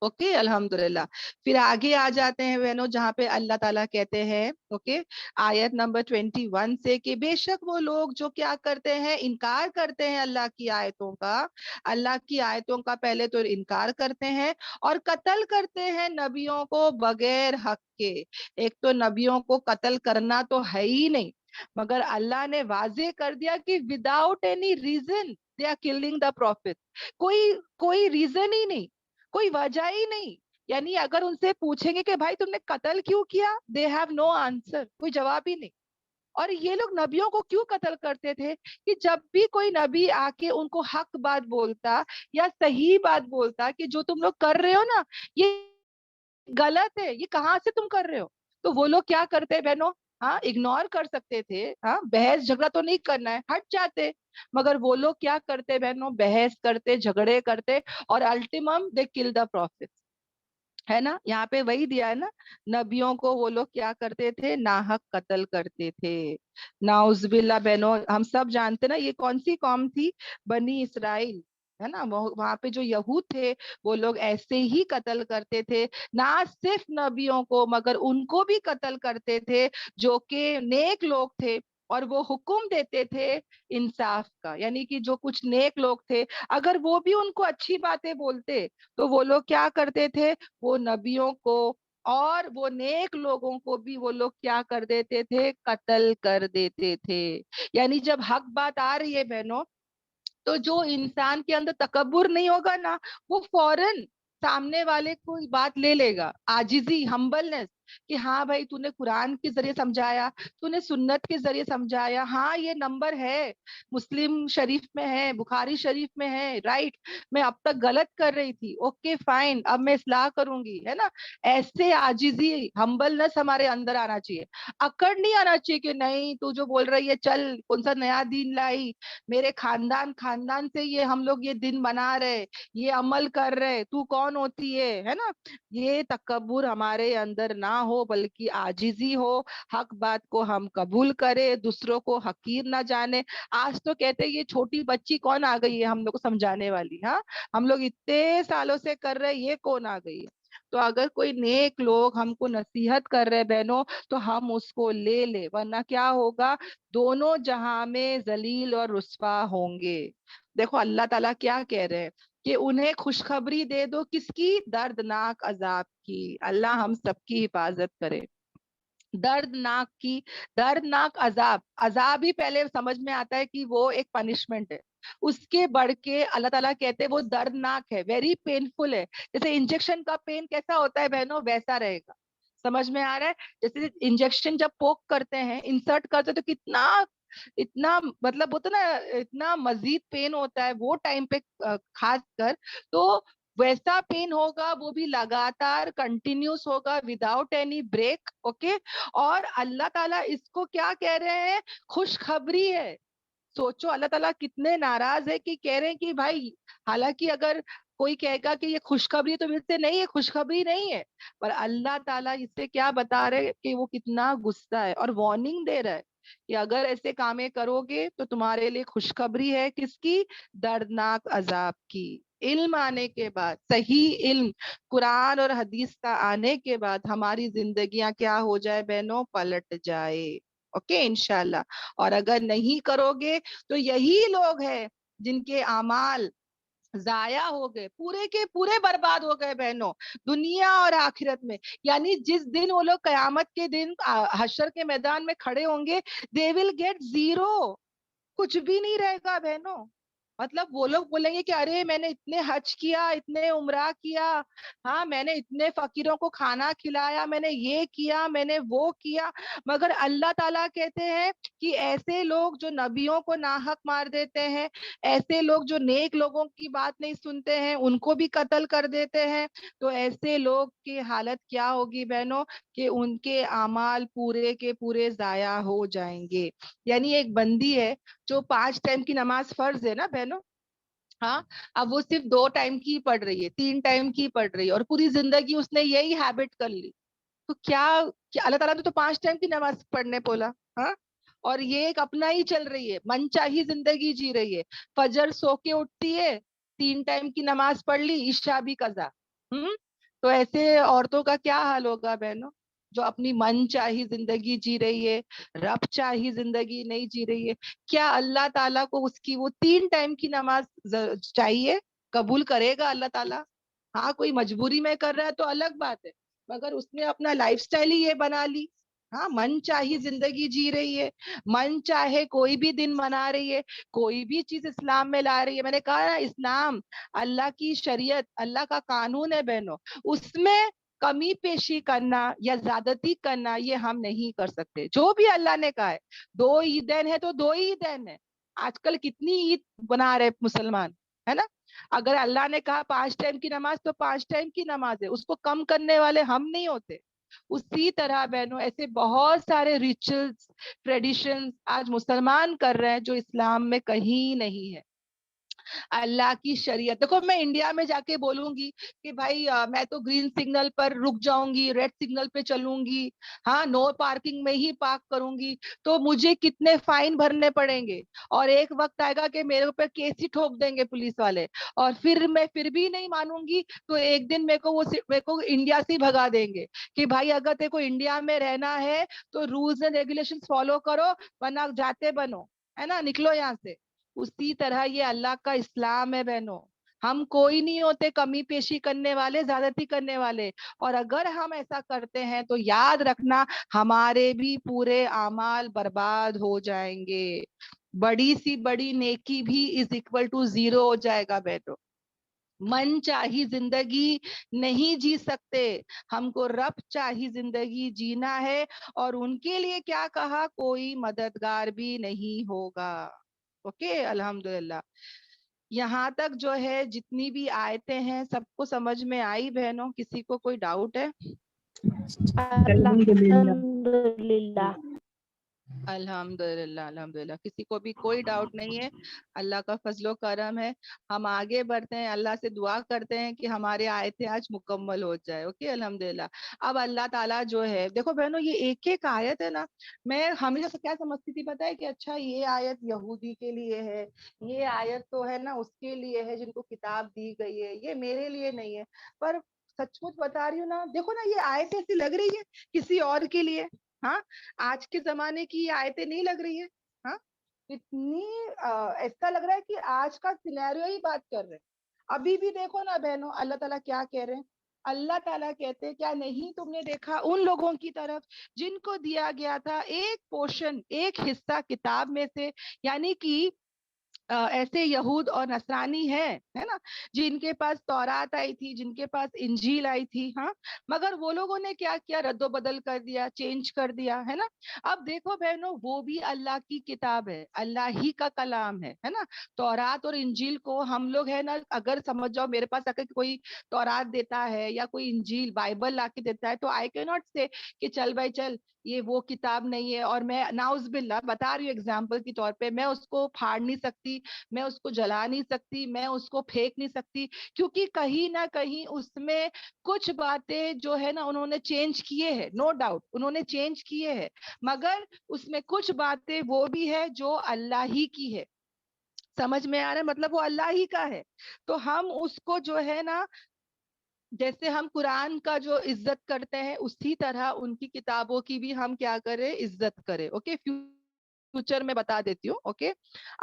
اوکے, الحمدللہ. پھر آگے آ جاتے ہیں بہنوں, جہاں پہ اللہ تعالیٰ کہتے ہیں, اوکے, آیت نمبر 21 سے, کہ بے شک وہ لوگ جو کیا کرتے ہیں, انکار کرتے ہیں اللہ کی آیتوں کا. اللہ کی آیتوں کا پہلے تو انکار کرتے ہیں, اور قتل کرتے ہیں نبیوں کو بغیر حق کے. ایک تو نبیوں کو قتل کرنا تو ہے ہی نہیں, مگر اللہ نے واضح کر دیا کہ without any reason they are killing the prophet. کوئی ریزن ہی نہیں, کوئی وجہ ہی نہیں. یعنی اگر ان سے پوچھیں گے کہ بھائی تم نے قتل کیوں کیا, دے ہیو نو آنسر, کوئی جواب ہی نہیں. اور یہ لوگ نبیوں کو کیوں قتل کرتے تھے, کہ جب بھی کوئی نبی آ کے ان کو حق بات بولتا یا صحیح بات بولتا کہ جو تم لوگ کر رہے ہو نا یہ غلط ہے, یہ کہاں سے تم کر رہے ہو, تو وہ لوگ کیا کرتے بہنوں, ہاں, اگنور کر سکتے تھے, ہاں, بحث جھگڑا تو نہیں کرنا ہے, ہٹ جاتے. مگر وہ لوگ کیا کرتے بہنوں, بحث کرتے, جھگڑے کرتے, اور الٹیمم دے کل دا پروفٹ. ہے نا, یہاں پہ وہی دیا ہے نا, نبیوں کو وہ لوگ کیا کرتے تھے, ناحق قتل کرتے تھے. نعوذ باللہ بہنوں, ہم سب جانتے نا یہ کون سی قوم تھی, بنی اسرائیل, ہے نا. وہاں پہ جو یہود تھے وہ لوگ ایسے ہی قتل کرتے تھے, نہ صرف نبیوں کو مگر ان کو بھی قتل کرتے تھے جو کہ نیک لوگ تھے, اور وہ حکم دیتے تھے انصاف کا. یعنی کہ جو کچھ نیک لوگ تھے, اگر وہ بھی ان کو اچھی باتیں بولتے تو وہ لوگ کیا کرتے تھے, وہ نبیوں کو اور وہ نیک لوگوں کو بھی وہ لوگ کیا کر دیتے تھے, قتل کر دیتے تھے. یعنی جب حق بات آ رہی ہے بہنوں, तो जो इंसान के अंदर तकब्बुर नहीं होगा ना, वो फौरन सामने वाले को बात ले लेगा। आजिजी, हम्बलनेस, कि हाँ भाई तूने कुरान के जरिए समझाया, तूने सुन्नत के जरिए समझाया, हाँ ये नंबर है, मुस्लिम शरीफ में है, बुखारी शरीफ में है, राइट, मैं अब तक गलत कर रही थी, ओके फाइन, अब मैं इस्लाह करूंगी, है ना। ऐसे आजिजी, हम्बलनेस हमारे अंदर आना चाहिए। अकड़ नहीं आना चाहिए कि नहीं तू जो बोल रही है, चल कौन सा नया दीन लाई, मेरे खानदान खानदान से ये हम लोग ये दिन बना रहे, ये अमल कर रहे, तू कौन होती है ना। ये तकब्बुर हमारे अंदर ना हो, बल्कि आजिजी हो, हक बात को हम कबूल करें, दूसरों को हकीर ना जाने। आज तो कहते हैं ये छोटी बच्ची कौन आ गई है हम लोग को समझाने वाली, हाँ, हम लोग इतने सालों से कर रहे हैं, ये कौन आ गई है। तो अगर कोई नेक लोग हमको नसीहत कर रहे हैं बहनों, तो हम उसको ले ले, वरना क्या होगा, दोनों जहां में जलील और रुस्वा होंगे। देखो अल्लाह ताला क्या कह रहे हैं, कि उन्हें खुशखबरी दे दो, किसकी, दर्दनाक अजाब की। अल्लाह हम सबकी हिफाजत करे। दर्दनाक की, दर्दनाक अजाब, अजाब ही पहले समझ में आता है कि वो एक पनिशमेंट है, उसके बढ़ के अल्लाह ताला कहते हैं वो दर्दनाक है, वेरी पेनफुल है। जैसे इंजेक्शन का पेन कैसा होता है बहनों, वैसा रहेगा। समझ में आ रहा है। जैसे इंजेक्शन जब पोक करते हैं, इंसर्ट करते हैं, तो कितना, इतना मतलब होता है ना, इतना मजीद पेन होता है वो टाइम पे, खास कर। तो वैसा पेन होगा, वो भी लगातार कंटिन्यूस होगा, विदाउट एनी ब्रेक, ओके। और अल्लाह ताला इसको क्या कह रहे हैं, खुशखबरी है। सोचो अल्लाह ताला कितने नाराज है कि कह रहे हैं कि भाई, हालांकि अगर कोई कहेगा कि ये खुशखबरी है तो इससे नहीं है, खुशखबरी नहीं है, पर अल्लाह ताला इससे क्या बता रहे हैं कि वो कितना गुस्सा है, और वार्निंग दे रहा है कि अगर ऐसे कामें करोगे तो तुम्हारे लिए खुशखबरी है, किसकी, दर्दनाक अजाब की। इल्म आने के बाद, सही इल्म कुरान और हदीस का आने के बाद, हमारी जिंदगियां क्या हो जाए बहनों, पलट जाए, ओके इंशाल्लाह। और अगर नहीं करोगे तो यही लोग हैं जिनके अमाल जाया हो गए, पूरे के पूरे बर्बाद हो गए बहनों, दुनिया और आखिरत में। यानी जिस दिन वो लोग कयामत के दिन हशर के मैदान में खड़े होंगे, दे विल गेट जीरो, कुछ भी नहीं रहेगा बहनों। मतलब वो लोग बोलेंगे कि अरे मैंने इतने हज किया, इतने उम्रा किया, हाँ मैंने इतने फकीरों को खाना खिलाया, मैंने ये किया, मैंने वो किया। मगर अल्लाह ताला कहते हैं कि ऐसे लोग जो नबियों को नाहक मार देते हैं, ऐसे लोग जो नेक लोगों की बात नहीं सुनते हैं, उनको भी कत्ल कर देते हैं, तो ऐसे लोग की हालत क्या होगी बहनों, कि उनके अमाल पूरे के पूरे जाया हो जाएंगे। यानी एक बंदी है जो 5 टाइम की नमाज फर्ज है ना बहनों, हाँ, अब वो सिर्फ 2 टाइम की पढ़ रही है, 3 टाइम की पढ़ रही है, और पूरी जिंदगी उसने यही हैबिट कर ली। तो क्या, अल्लाह ताला ने तो 5 टाइम की नमाज पढ़ने बोला, हाँ, और ये एक अपना ही चल रही है, मनचाही जिंदगी जी रही है। फजर सो के उठती है, 3 टाइम की नमाज पढ़ ली, ईशा भी कजा। तो ऐसे औरतों का क्या हाल होगा बहनों, जो अपनी मन चाही जिंदगी जी रही है, रब चाही जिंदगी नहीं जी रही है। क्या अल्लाह ताला को उसकी वो 3 टाइम की नमाज चाहिए, कबूल करेगा अल्लाह ताला? हाँ, कोई मजबूरी में कर रहा है तो अलग बात है, मगर उसने अपना लाइफस्टाइल ही ये बना ली। हाँ, मन चाही जिंदगी जी रही है, मन चाहे कोई भी दिन मना रही है, कोई भी चीज इस्लाम में ला रही है। मैंने कहा ना, इस्लाम अल्लाह की शरीयत, अल्लाह का कानून है बहनों, उसमें कमी पेशी करना या ज्यादती करना ये हम नहीं कर सकते। जो भी अल्लाह ने कहा है, 2 ईदैन है तो 2 ही ईदैन है। आजकल कितनी ईद बना रहे मुसलमान, है ना। अगर अल्लाह ने कहा 5 टाइम की नमाज, तो 5 टाइम की नमाज है, उसको कम करने वाले हम नहीं होते। उसी तरह बहनों ऐसे बहुत सारे रिचुअल्स, ट्रेडिशंस आज मुसलमान कर रहे हैं जो इस्लाम में कहीं नहीं है। अल्लाह की शरीयत देखो, मैं इंडिया में जाके बोलूंगी कि भाई मैं तो ग्रीन सिग्नल पर रुक जाऊंगी, रेड सिग्नल पे चलूंगी, हाँ नो पार्किंग में ही पार्क करूंगी, तो मुझे कितने फाइन भरने पड़ेंगे, और एक वक्त आएगा कि मेरे ऊपर केस ही ठोक देंगे पुलिस वाले, और फिर मैं फिर भी नहीं मानूंगी, तो एक दिन मेरे को इंडिया से ही भगा देंगे कि भाई अगर तेरे को इंडिया में रहना है तो रूल्स एंड रेगुलेशंस फॉलो करो, वरना जाते बनो, है ना, निकलो यहाँ से। उसी तरह ये अल्लाह का इस्लाम है बहनों। हम कोई नहीं होते कमी पेशी करने वाले, ज्यादती करने वाले, और अगर हम ऐसा करते हैं तो याद रखना, हमारे भी पूरे आमाल बर्बाद हो जाएंगे। बड़ी सी बड़ी नेकी भी इज इक्वल टू 0 हो जाएगा बहनों। मन चाही जिंदगी नहीं जी सकते, हमको रब चाही जिंदगी जीना है, और उनके लिए क्या कहा, कोई मददगार भी नहीं होगा। ओके, अल्हम्दुलिल्लाह। यहाँ तक जो है जितनी भी आयतें हैं सबको समझ में आई बहनों? किसी को कोई डाउट है? अल्हम्दुलिल्लाह। अल्हम्दुलिल्लाह। अल्हम्दुलिल्लाह, अल्हम्दुलिल्लाह। किसी को भी कोई डाउट नहीं है, अल्लाह का फजलो करम है। हम आगे बढ़ते हैं, अल्लाह से दुआ करते हैं कि हमारे आयतें आज मुकम्मल हो जाए। ओके, अल्हम्दुलिल्लाह। अब अल्लाह ताला जो है, देखो बहनों, ये एक एक आयत है ना, मैं हमेशा से क्या समझती थी पता है, कि अच्छा ये आयत यहूदी के लिए है, ये आयत तो है ना उसके लिए है जिनको किताब दी गई है, ये मेरे लिए नहीं है। पर सचमुच बता रही हूँ ना, देखो ना, ये आयत ऐसी लग रही है किसी और के लिए। हाँ, आज के जमाने की ये आयतें नहीं लग रही है। हाँ, इतनी ऐसा लग रहा है कि आज का सिनेरियो ही बात कर रहे हैं। अभी भी देखो ना बहनों, अल्लाह ताला क्या कह रहे हैं। अल्लाह ताला कहते हैं, क्या नहीं तुमने देखा उन लोगों की तरफ जिनको दिया गया था एक पोर्शन, एक हिस्सा किताब में से, यानी कि ऐसे यहूद और नसरानी है ना, जिनके पास तौरात आई थी, जिनके पास इंजील आई थी। हाँ, मगर वो लोगों ने क्या किया, रद्दो बदल कर दिया, चेंज कर दिया, है ना। अब देखो बहनों, वो भी अल्लाह की किताब है, अल्लाह ही का कलाम है ना। तौरात और इंजील को हम लोग है ना, अगर समझ जाओ, मेरे पास अगर कोई तौरात देता है या कोई इंजील बाइबल ला के देता है, तो आई कैन नॉट से कि चल भाई चल, ये वो किताब नहीं है, और मैं नाउज़बिल्ला बता रही हूँ एग्जाम्पल के तौर पे, मैं उसको फाड़ नहीं सकती, मैं उसको जला नहीं सकती, मैं उसको फेंक नहीं सकती, क्योंकि कहीं ना कहीं उसमें कुछ बातें जो है ना उन्होंने चेंज किए हैं, नो डाउट उन्होंने चेंज किए हैं, मगर उसमें कुछ बातें वो भी है जो अल्लाह ही की है। समझ में आ रहा है, मतलब वो अल्लाह ही का है। तो हम उसको जो है ना, जैसे हम कुरान का जो इज्जत करते हैं, उसी तरह उनकी किताबों की भी हम क्या करें, इज्जत करें। ओके, फ्यूचर में बता देती हूँ। ओके,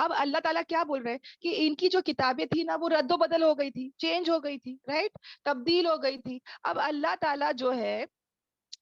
अब अल्लाह ताला क्या बोल रहे हैं कि इनकी जो किताबें थी ना, वो रद्दो बदल हो गई थी, चेंज हो गई थी, राइट, तब्दील हो गई थी। अब अल्लाह ताला जो है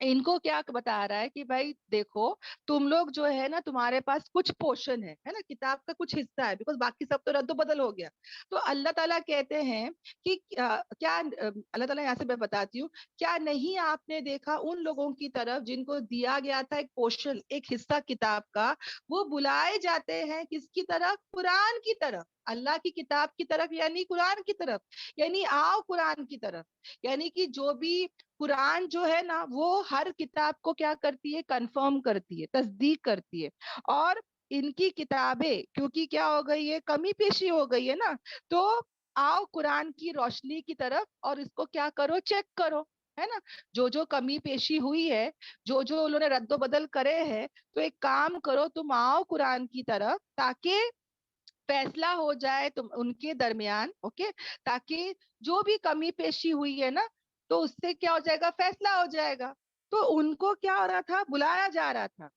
इनको क्या बता रहा है कि भाई देखो, तुम लोग जो है ना, तुम्हारे पास कुछ पोर्शन है ना, किताब का कुछ हिस्सा है, बिकॉज बाकी सब तो रद्दो बदल हो गया। तो अल्लाह ताला कहते हैं कि क्या अल्लाह ताला यहाँ से मैं बताती हूँ, क्या नहीं आपने देखा उन लोगों की तरफ जिनको दिया गया था एक पोर्शन, एक हिस्सा किताब का, वो बुलाए जाते हैं किसकी तरफ, कुरान की तरफ, अल्लाह की किताब की तरफ, यानी कुरान की तरफ, यानी आओ कुरान की तरफ। यानी कि जो भी कुरान जो है ना, वो हर किताब को क्या करती है, कंफर्म करती है, तस्दीक करती है। और इनकी किताबें क्योंकि क्या हो गई है, कमी पेशी हो गई है ना, तो आओ कुरान की रोशनी की तरफ और इसको क्या करो, चेक करो, है ना। जो जो कमी पेशी हुई है, जो जो उन्होंने रद्दो बदल करे हैं, तो एक काम करो, तुम आओ कुरान की तरफ, ताकि फैसला हो जाए तुम उनके दरमियान। ओके, ताकि जो भी कमी पेशी हुई है ना, तो उससे क्या हो जाएगा, फैसला हो जाएगा। तो उनको क्या हो रहा था, बुलाया जा रहा था।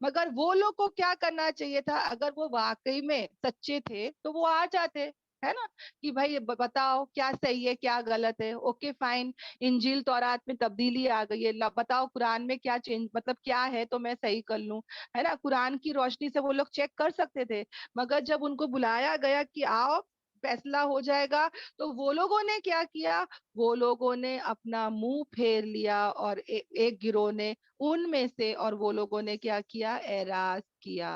मगर वो लोग को क्या करना चाहिए था, अगर वो वाकई में सच्चे थे तो वो आ जाते, है ना, कि भाई ये बताओ क्या सही है क्या गलत है। ओके फाइन, इंजील तौरात में तब्दीली आ गई है, बताओ कुरान में क्या चेंज, मतलब क्या है, तो मैं सही कर लूं, है ना। कुरान की रोशनी से वो लोग चेक कर सकते थे। मगर जब उनको बुलाया गया कि आओ फैसला हो जाएगा, तो वो लोगों ने क्या किया, वो लोगों ने अपना मुंह फेर लिया, और एक गिरोह ने उनमें से, और वो लोगों ने क्या किया, एराज किया,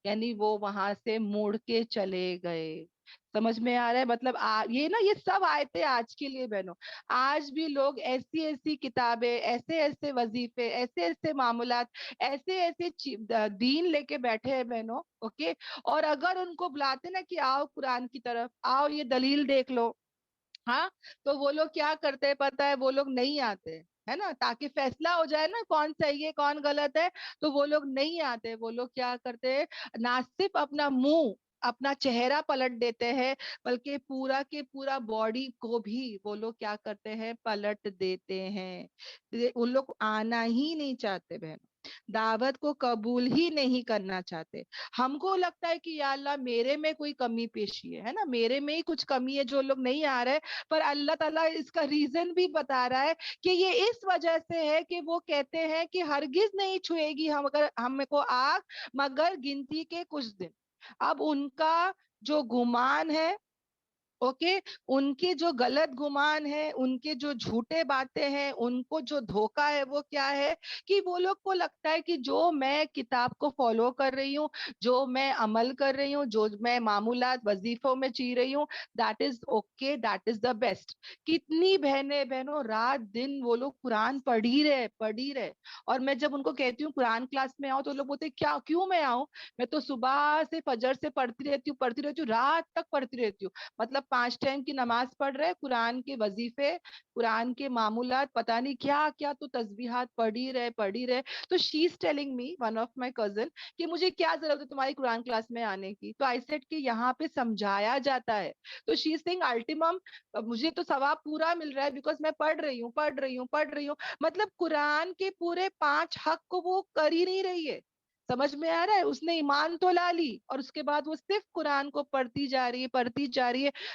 यानी वो वहां से मुड़ के चले गए। समझ में आ रहा है, मतलब ये ना, ये सब आयतें आज के लिए बहनों। आज भी लोग ऐसी ऐसी किताबें, ऐसे ऐसे वजीफे, ऐसे ऐसे मामूलात, ऐसे ऐसे दीन लेके बैठे हैं बहनों। ओके, और अगर उनको बुलाते ना कि आओ कुरान की तरफ, आओ ये दलील देख लो, हाँ, तो वो लोग क्या करते हैं पता है, वो लोग नहीं आते, है ना, ताकि फैसला हो जाए ना कौन सही है कौन गलत है। तो वो लोग नहीं आते, वो लोग क्या करते हैं, ना सिर्फ अपना मुंह, अपना चेहरा पलट देते हैं, बल्कि पूरा के पूरा बॉडी को भी वो लोग क्या करते हैं, पलट देते हैं। उन लोग आना ही नहीं चाहते बहन, दावत को कबूल ही नहीं करना चाहते। हमको लगता है कि या अल्लाह मेरे में कोई कमी पेशी है ना, मेरे में ही कुछ कमी है जो लोग नहीं आ रहे। पर अल्लाह ताला इसका रीजन भी बता रहा है कि ये इस वजह से है कि वो कहते हैं कि हरगिज नहीं छुएगी हम अगर हमको आग, मगर गिनती के कुछ दिन। اب ان کا جو گمان ہے، اوکے، उनके जो गलत गुमान है, उनके जो झूठे बातें हैं, उनको जो धोखा है वो क्या है कि वो लोग को लगता है कि जो मैं किताब को फॉलो कर रही हूँ, जो मैं अमल कर रही हूँ, जो मैं मामूलात वजीफों में जी रही हूँ, that is okay, that is the best. कितनी बहनों रात दिन वो लोग कुरान पढ़ ही रहे। और मैं जब उनको कहती हूँ कुरान क्लास में आओ, तो लोग बोलते क्या, क्यों मैं आऊँ, मैं तो सुबह से फजर से पढ़ती रहती हूँ, रात तक पढ़ती रहती हूँ। मतलब 5 टाइम की नमाज पढ़ रहे, कुरान के वजीफे, कुरान के मामूलात, पता नहीं क्या क्या, तो तस्बीहात पढ़ ही रहे। तो she is telling me, one of my cousin, कि मुझे क्या जरूरत है तुम्हारी कुरान क्लास में आने की। तो आई सेड कि यहाँ पे समझाया जाता है। तो शी इज सेइंग अल्टीमम मुझे तो सवाब पूरा मिल रहा है, बिकॉज मैं पढ़ रही हूँ। मतलब कुरान के पूरे 5 हक को वो कर ही नहीं रही है। समझ में आ रहा है? उसने ईमान तो ला ली, और उसके बाद वो सिर्फ कुरान को पढ़ती जा रही है,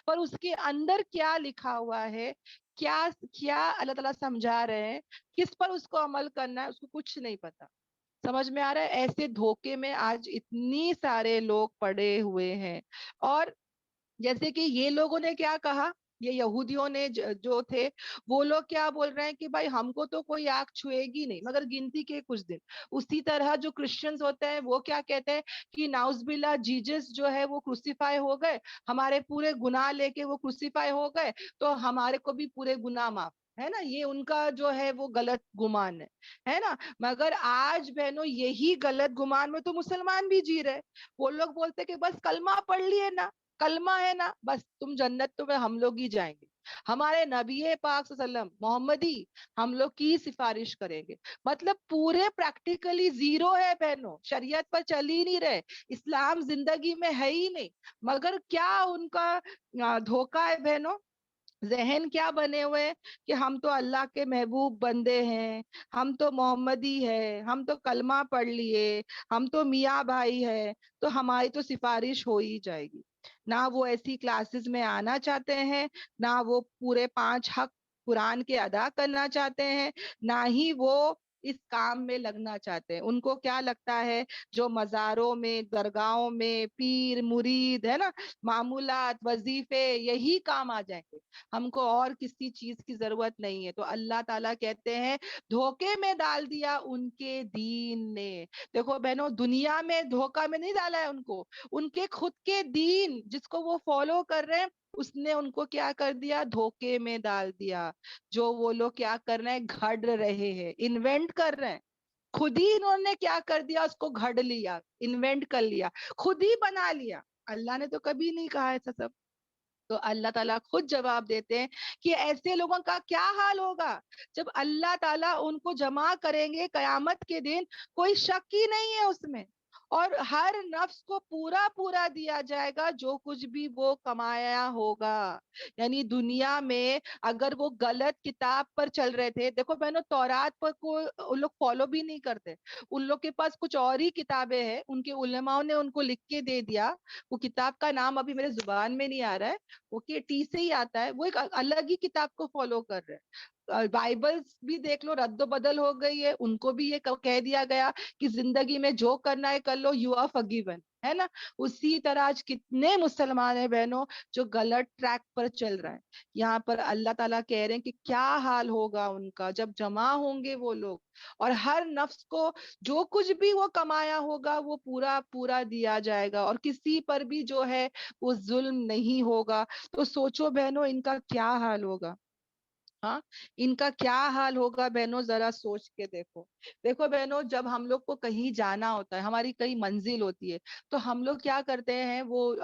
पर उसके अंदर क्या लिखा हुआ है, क्या क्या अल्लाह ताला समझा रहे हैं, किस पर उसको अमल करना है, उसको कुछ नहीं पता। समझ में आ रहा है? ऐसे धोखे में आज इतनी सारे लोग पड़े हुए हैं। और जैसे कि ये लोगों ने क्या कहा, ये यहूदियों ने जो थे, वो लोग क्या बोल रहे हैं कि भाई हमको तो कोई आग छुएगी नहीं मगर गिनती के कुछ दिन। उसी तरह जो क्रिश्चियंस होते हैं वो क्या कहते हैं कि नाउजबिल्ला जीसस जो है वो क्रूसीफाई हो गए, हमारे पूरे गुनाह लेके वो क्रूसीफाई हो गए, तो हमारे को भी पूरे गुनाह माफ, है ना। ये उनका जो है वो गलत गुमान है ना। मगर आज बहनों यही गलत गुमान में तो मुसलमान भी जी रहे। वो लोग बोलते कि बस कलमा पढ़ लिए ना, कलमा है ना, बस तुम जन्नत तो में हम लोग ही जाएंगे, हमारे नबी पाक सल्लम मोहम्मदी हम लोग की सिफारिश करेंगे। मतलब पूरे प्रैक्टिकली जीरो है बहनों, शरीयत पर चल ही नहीं रहे, इस्लाम जिंदगी में है ही नहीं। मगर क्या उनका धोखा है बहनों, जहन क्या बने हुए हैं कि हम तो अल्लाह के महबूब बंदे हैं, हम तो मोहम्मदी है, हम तो कलमा पढ़ लिए, हम तो मियाँ भाई है, तो हमारी तो सिफारिश हो ही जाएगी। ना वो ऐसी क्लासेस में आना चाहते हैं, ना वो पूरे 5 हक कुरान के अदा करना चाहते हैं, ना ही वो इस काम में लगना चाहते हैं। उनको क्या लगता है, जो मज़ारों में, दरगाहों में पीर मुरीद है ना, मामूलात वजीफे, यही काम आ जाएंगे, हमको और किसी चीज की जरूरत नहीं है। तो अल्लाह ताला कहते हैं धोखे में डाल दिया उनके दीन ने। देखो बहनों, दुनिया में धोखा में नहीं डाला है उनको, उनके खुद के दीन जिसको वो फॉलो कर रहे हैं, उसने उनको क्या कर दिया, धोखे में डाल दिया। जो वो लोग क्या कर रहे हैं, घड़ रहे हैं, इन्वेंट कर रहे हैं, खुद ही इन्होंने क्या कर दिया, उसको घड़ लिया, इन्वेंट कर लिया, खुद ही बना लिया। अल्लाह ने तो कभी नहीं कहा ऐसा सब। तो अल्लाह ताला खुद जवाब देते हैं कि ऐसे लोगों का क्या हाल होगा जब अल्लाह ताला उनको जमा करेंगे कयामत के दिन, कोई शक ही नहीं है उसमें। और हर नफ्स को पूरा पूरा दिया जाएगा जो कुछ भी वो कमाया होगा। यानी दुनिया में अगर वो गलत किताब पर चल रहे थे, देखो बहनों तौरात पर को उन लोग फॉलो भी नहीं करते, उन लोग के पास कुछ और ही किताबें हैं, उनके उलेमाओं ने उनको लिख के दे दिया। वो किताब का नाम अभी मेरे जुबान में नहीं आ रहा है, ओके, टी से ही आता है, वो एक अलग ही किताब को फॉलो कर रहे हैं। बाइबल्स भी देख लो, रद्द बदल हो गई है, उनको भी ये कह दिया गया कि जिंदगी में जो करना है कर लो, यू आर फॉरगिवन, है ना। उसी तरह आज कितने मुसलमान है बहनों जो गलत ट्रैक पर चल रहे हैं। यहाँ पर अल्लाह ताला कह रहे हैं कि क्या हाल होगा उनका जब जमा होंगे वो लोग, और हर नफ्स को जो कुछ भी वो कमाया होगा वो पूरा पूरा दिया जाएगा, और किसी पर भी जो है वो जुल्म नहीं होगा। तो सोचो बहनों इनका क्या हाल होगा। हाँ, इनका क्या हाल होगा बहनों, जरा सोच के देखो। देखो बहनों, जब हम लोग को कहीं जाना होता है, हमारी कहीं मंजिल होती है, तो हम लोग क्या करते हैं, वो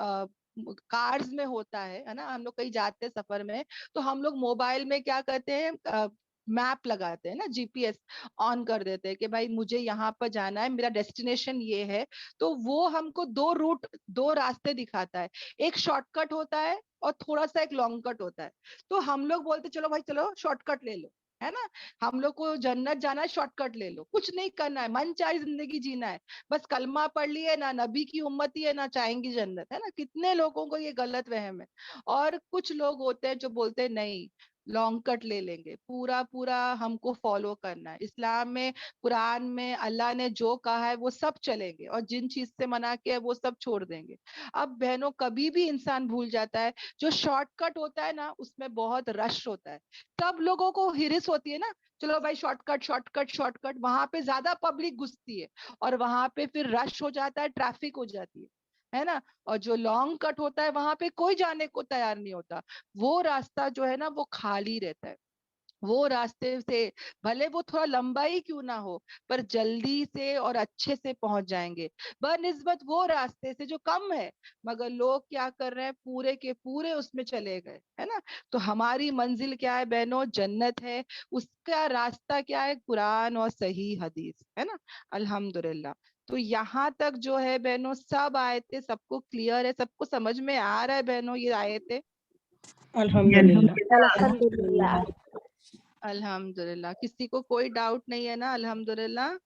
कार्स में होता है ना, हम लोग कहीं जाते हैं सफर में, तो हम लोग मोबाइल में क्या करते हैं, मैप लगाते हैं ना, जीपीएस ऑन कर देते हैं कि भाई मुझे यहाँ पर जाना है, मेरा डेस्टिनेशन ये है। तो वो हमको दो रास्ते दिखाता है, एक शॉर्टकट होता है और थोड़ा सा एक लॉन्ग कट होता है। तो हम लोग बोलते चलो भाई चलो शॉर्टकट ले लो, है ना, हम लोग को जन्नत जाना है, शॉर्टकट ले लो, कुछ नहीं करना है, मन चाहे जिंदगी जीना है, बस कलमा पढ़ लिए ना, नबी की उम्मती है ना, चाहेंगी जन्नत, है ना। कितने लोगों को ये गलत वहम है। और कुछ लोग होते हैं जो बोलते हैं नहीं, लॉन्ग कट ले लेंगे, पूरा पूरा हमको फॉलो करना है। इस्लाम में, कुरान में अल्लाह ने जो कहा है वो सब चलेंगे, और जिन चीज से मना किया है वो सब छोड़ देंगे। अब बहनों, कभी भी इंसान भूल जाता है, जो शॉर्टकट होता है ना उसमें बहुत रश होता है, सब लोगों को हिरिस होती है ना, चलो भाई शॉर्टकट शॉर्टकट शॉर्टकट, वहां पे ज्यादा पब्लिक घुसती है, और वहां पे फिर रश हो जाता है, ट्रैफिक हो जाती है ना। और जो लॉन्ग कट होता है वहां पे कोई जाने को तैयार नहीं होता, वो रास्ता जो है ना वो खाली रहता है। वो रास्ते से भले वो थोड़ा लंबा ही क्यों ना हो, पर जल्दी से और अच्छे से पहुंच जाएंगे, बनिस्बत वो रास्ते से जो कम है। मगर लोग क्या कर रहे हैं, पूरे के पूरे उसमें चले गए, है ना। तो हमारी मंजिल क्या है बहनों, जन्नत है। उसका रास्ता क्या है, कुरान और सही हदीस, है ना। अल्हम्दुलिल्लाह। तो यहाँ तक जो है बहनों, सब आयतें सबको क्लियर है, सबको समझ में आ रहा है बहनों ये आयतें। अल्हम्दुलिल्लाह। अल्हम्दुलिल्लाह। अल्हम्दुलिल्लाह, किसी को कोई डाउट नहीं है ना? अल्हम्दुलिल्लाह।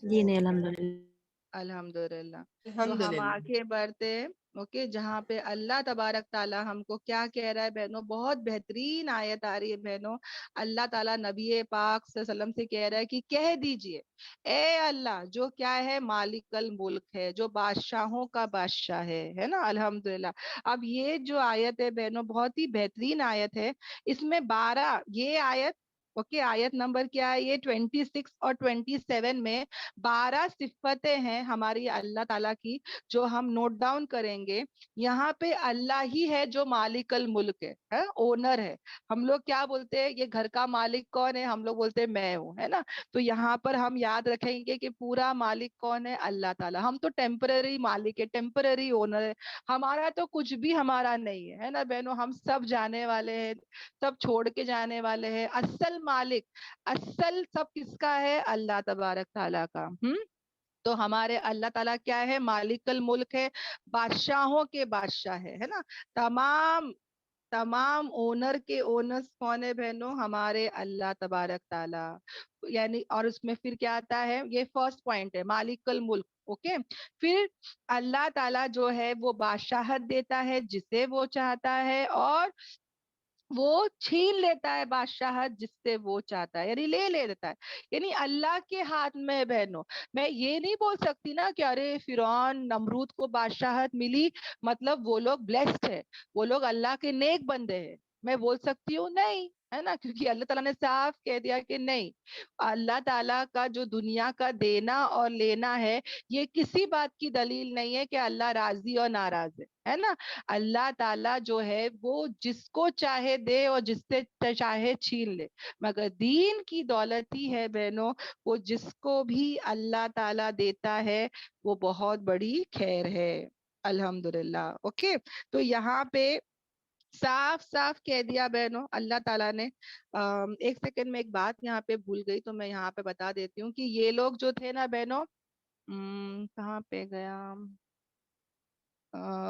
जी नहीं, अल्हम्दुलिल्लाह। अल्हम्दुलिल्लाह। तो हम अल्हम्दुलिल्लाह। आगे बढ़ते हैं। ओके, जहाँ पे अल्लाह तबारक ताला हमको क्या कह रहा है बहनों, बहुत बेहतरीन आयत आ रही है बहनों। अल्लाह ताला नबी पाक सल्लल्लाहु अलैहि वसल्लम से कह रहा है कि कह दीजिए, ए अल्लाह जो क्या है, मालिकल मुल्क है, जो बादशाहों का बादशाह है ना। अल्हम्दुलिल्लाह। अब ये जो आयत है बहनों, बहुत ही बेहतरीन आयत है। इसमें 12 ये आयत, ओके, आयत नंबर क्या है ये, 26 और 27 में 12 सिफतें हैं हमारी अल्लाह ताला की, जो हम नोट डाउन करेंगे। यहाँ पे अल्लाह ही है जो मालिकल मुल्क है, ओनर है। हम लोग क्या बोलते हैं, ये घर का मालिक कौन है, हम लोग बोलते हैं मैं हूँ, है ना। तो यहाँ पर हम याद रखेंगे कि पूरा मालिक कौन है, अल्लाह ताला। हम तो टेम्पररी मालिक है, टेम्पररी ओनर है, हमारा तो कुछ भी हमारा नहीं है ना बहनों। हम सब जाने वाले हैं, सब छोड़ के जाने वाले हैं। असल मालिक, असल सब किसका है, अल्लाह तबारक ताला का। तो हमारे अल्लाह ताला क्या है, मालिकल मुल्क है, बादशाहों के बादशाह है ना। तमाम तमाम ओनर के ओनर्स कौन है बहनों, हमारे अल्लाह तबारक ताला। यानी और उसमें फिर क्या आता है, ये फर्स्ट पॉइंट है, मालिकल मुल्क। ओके, फिर अल्लाह ताला जो है वो बादशाहत देता है जिसे वो चाहता है, और वो छीन लेता है बादशाहत जिससे वो चाहता है, यानी ले लेता है। यानी अल्लाह के हाथ में है बहनों। मैं ये नहीं बोल सकती ना कि अरे फिरौन नमरूद को बादशाहत मिली मतलब वो लोग ब्लेस्ड है, वो लोग अल्लाह के नेक बंदे हैं। मैं बोल सकती हूँ नहीं, है ना, क्योंकि अल्लाह ताला ने साफ कह दिया कि नहीं। अल्लाह ताला का जो दुनिया का देना और लेना है, ये किसी बात की दलील नहीं है कि अल्लाह राजी और नाराज है ना। अल्लाह ताला जो है वो जिसको चाहे दे और जिससे चाहे छीन ले, मगर दीन की दौलत ही है बहनों, वो जिसको भी अल्लाह ताला देता है वो बहुत बड़ी खैर है। अल्हम्दुलिल्लाह। ओके, तो यहाँ पे साफ साफ कह दिया बहनों अल्लाह ताला ने। एक सेकंड में एक बात यहाँ पे भूल गई, तो मैं यहाँ पे बता देती हूँ कि ये लोग जो थे ना बहनों, कहाँ पे गया,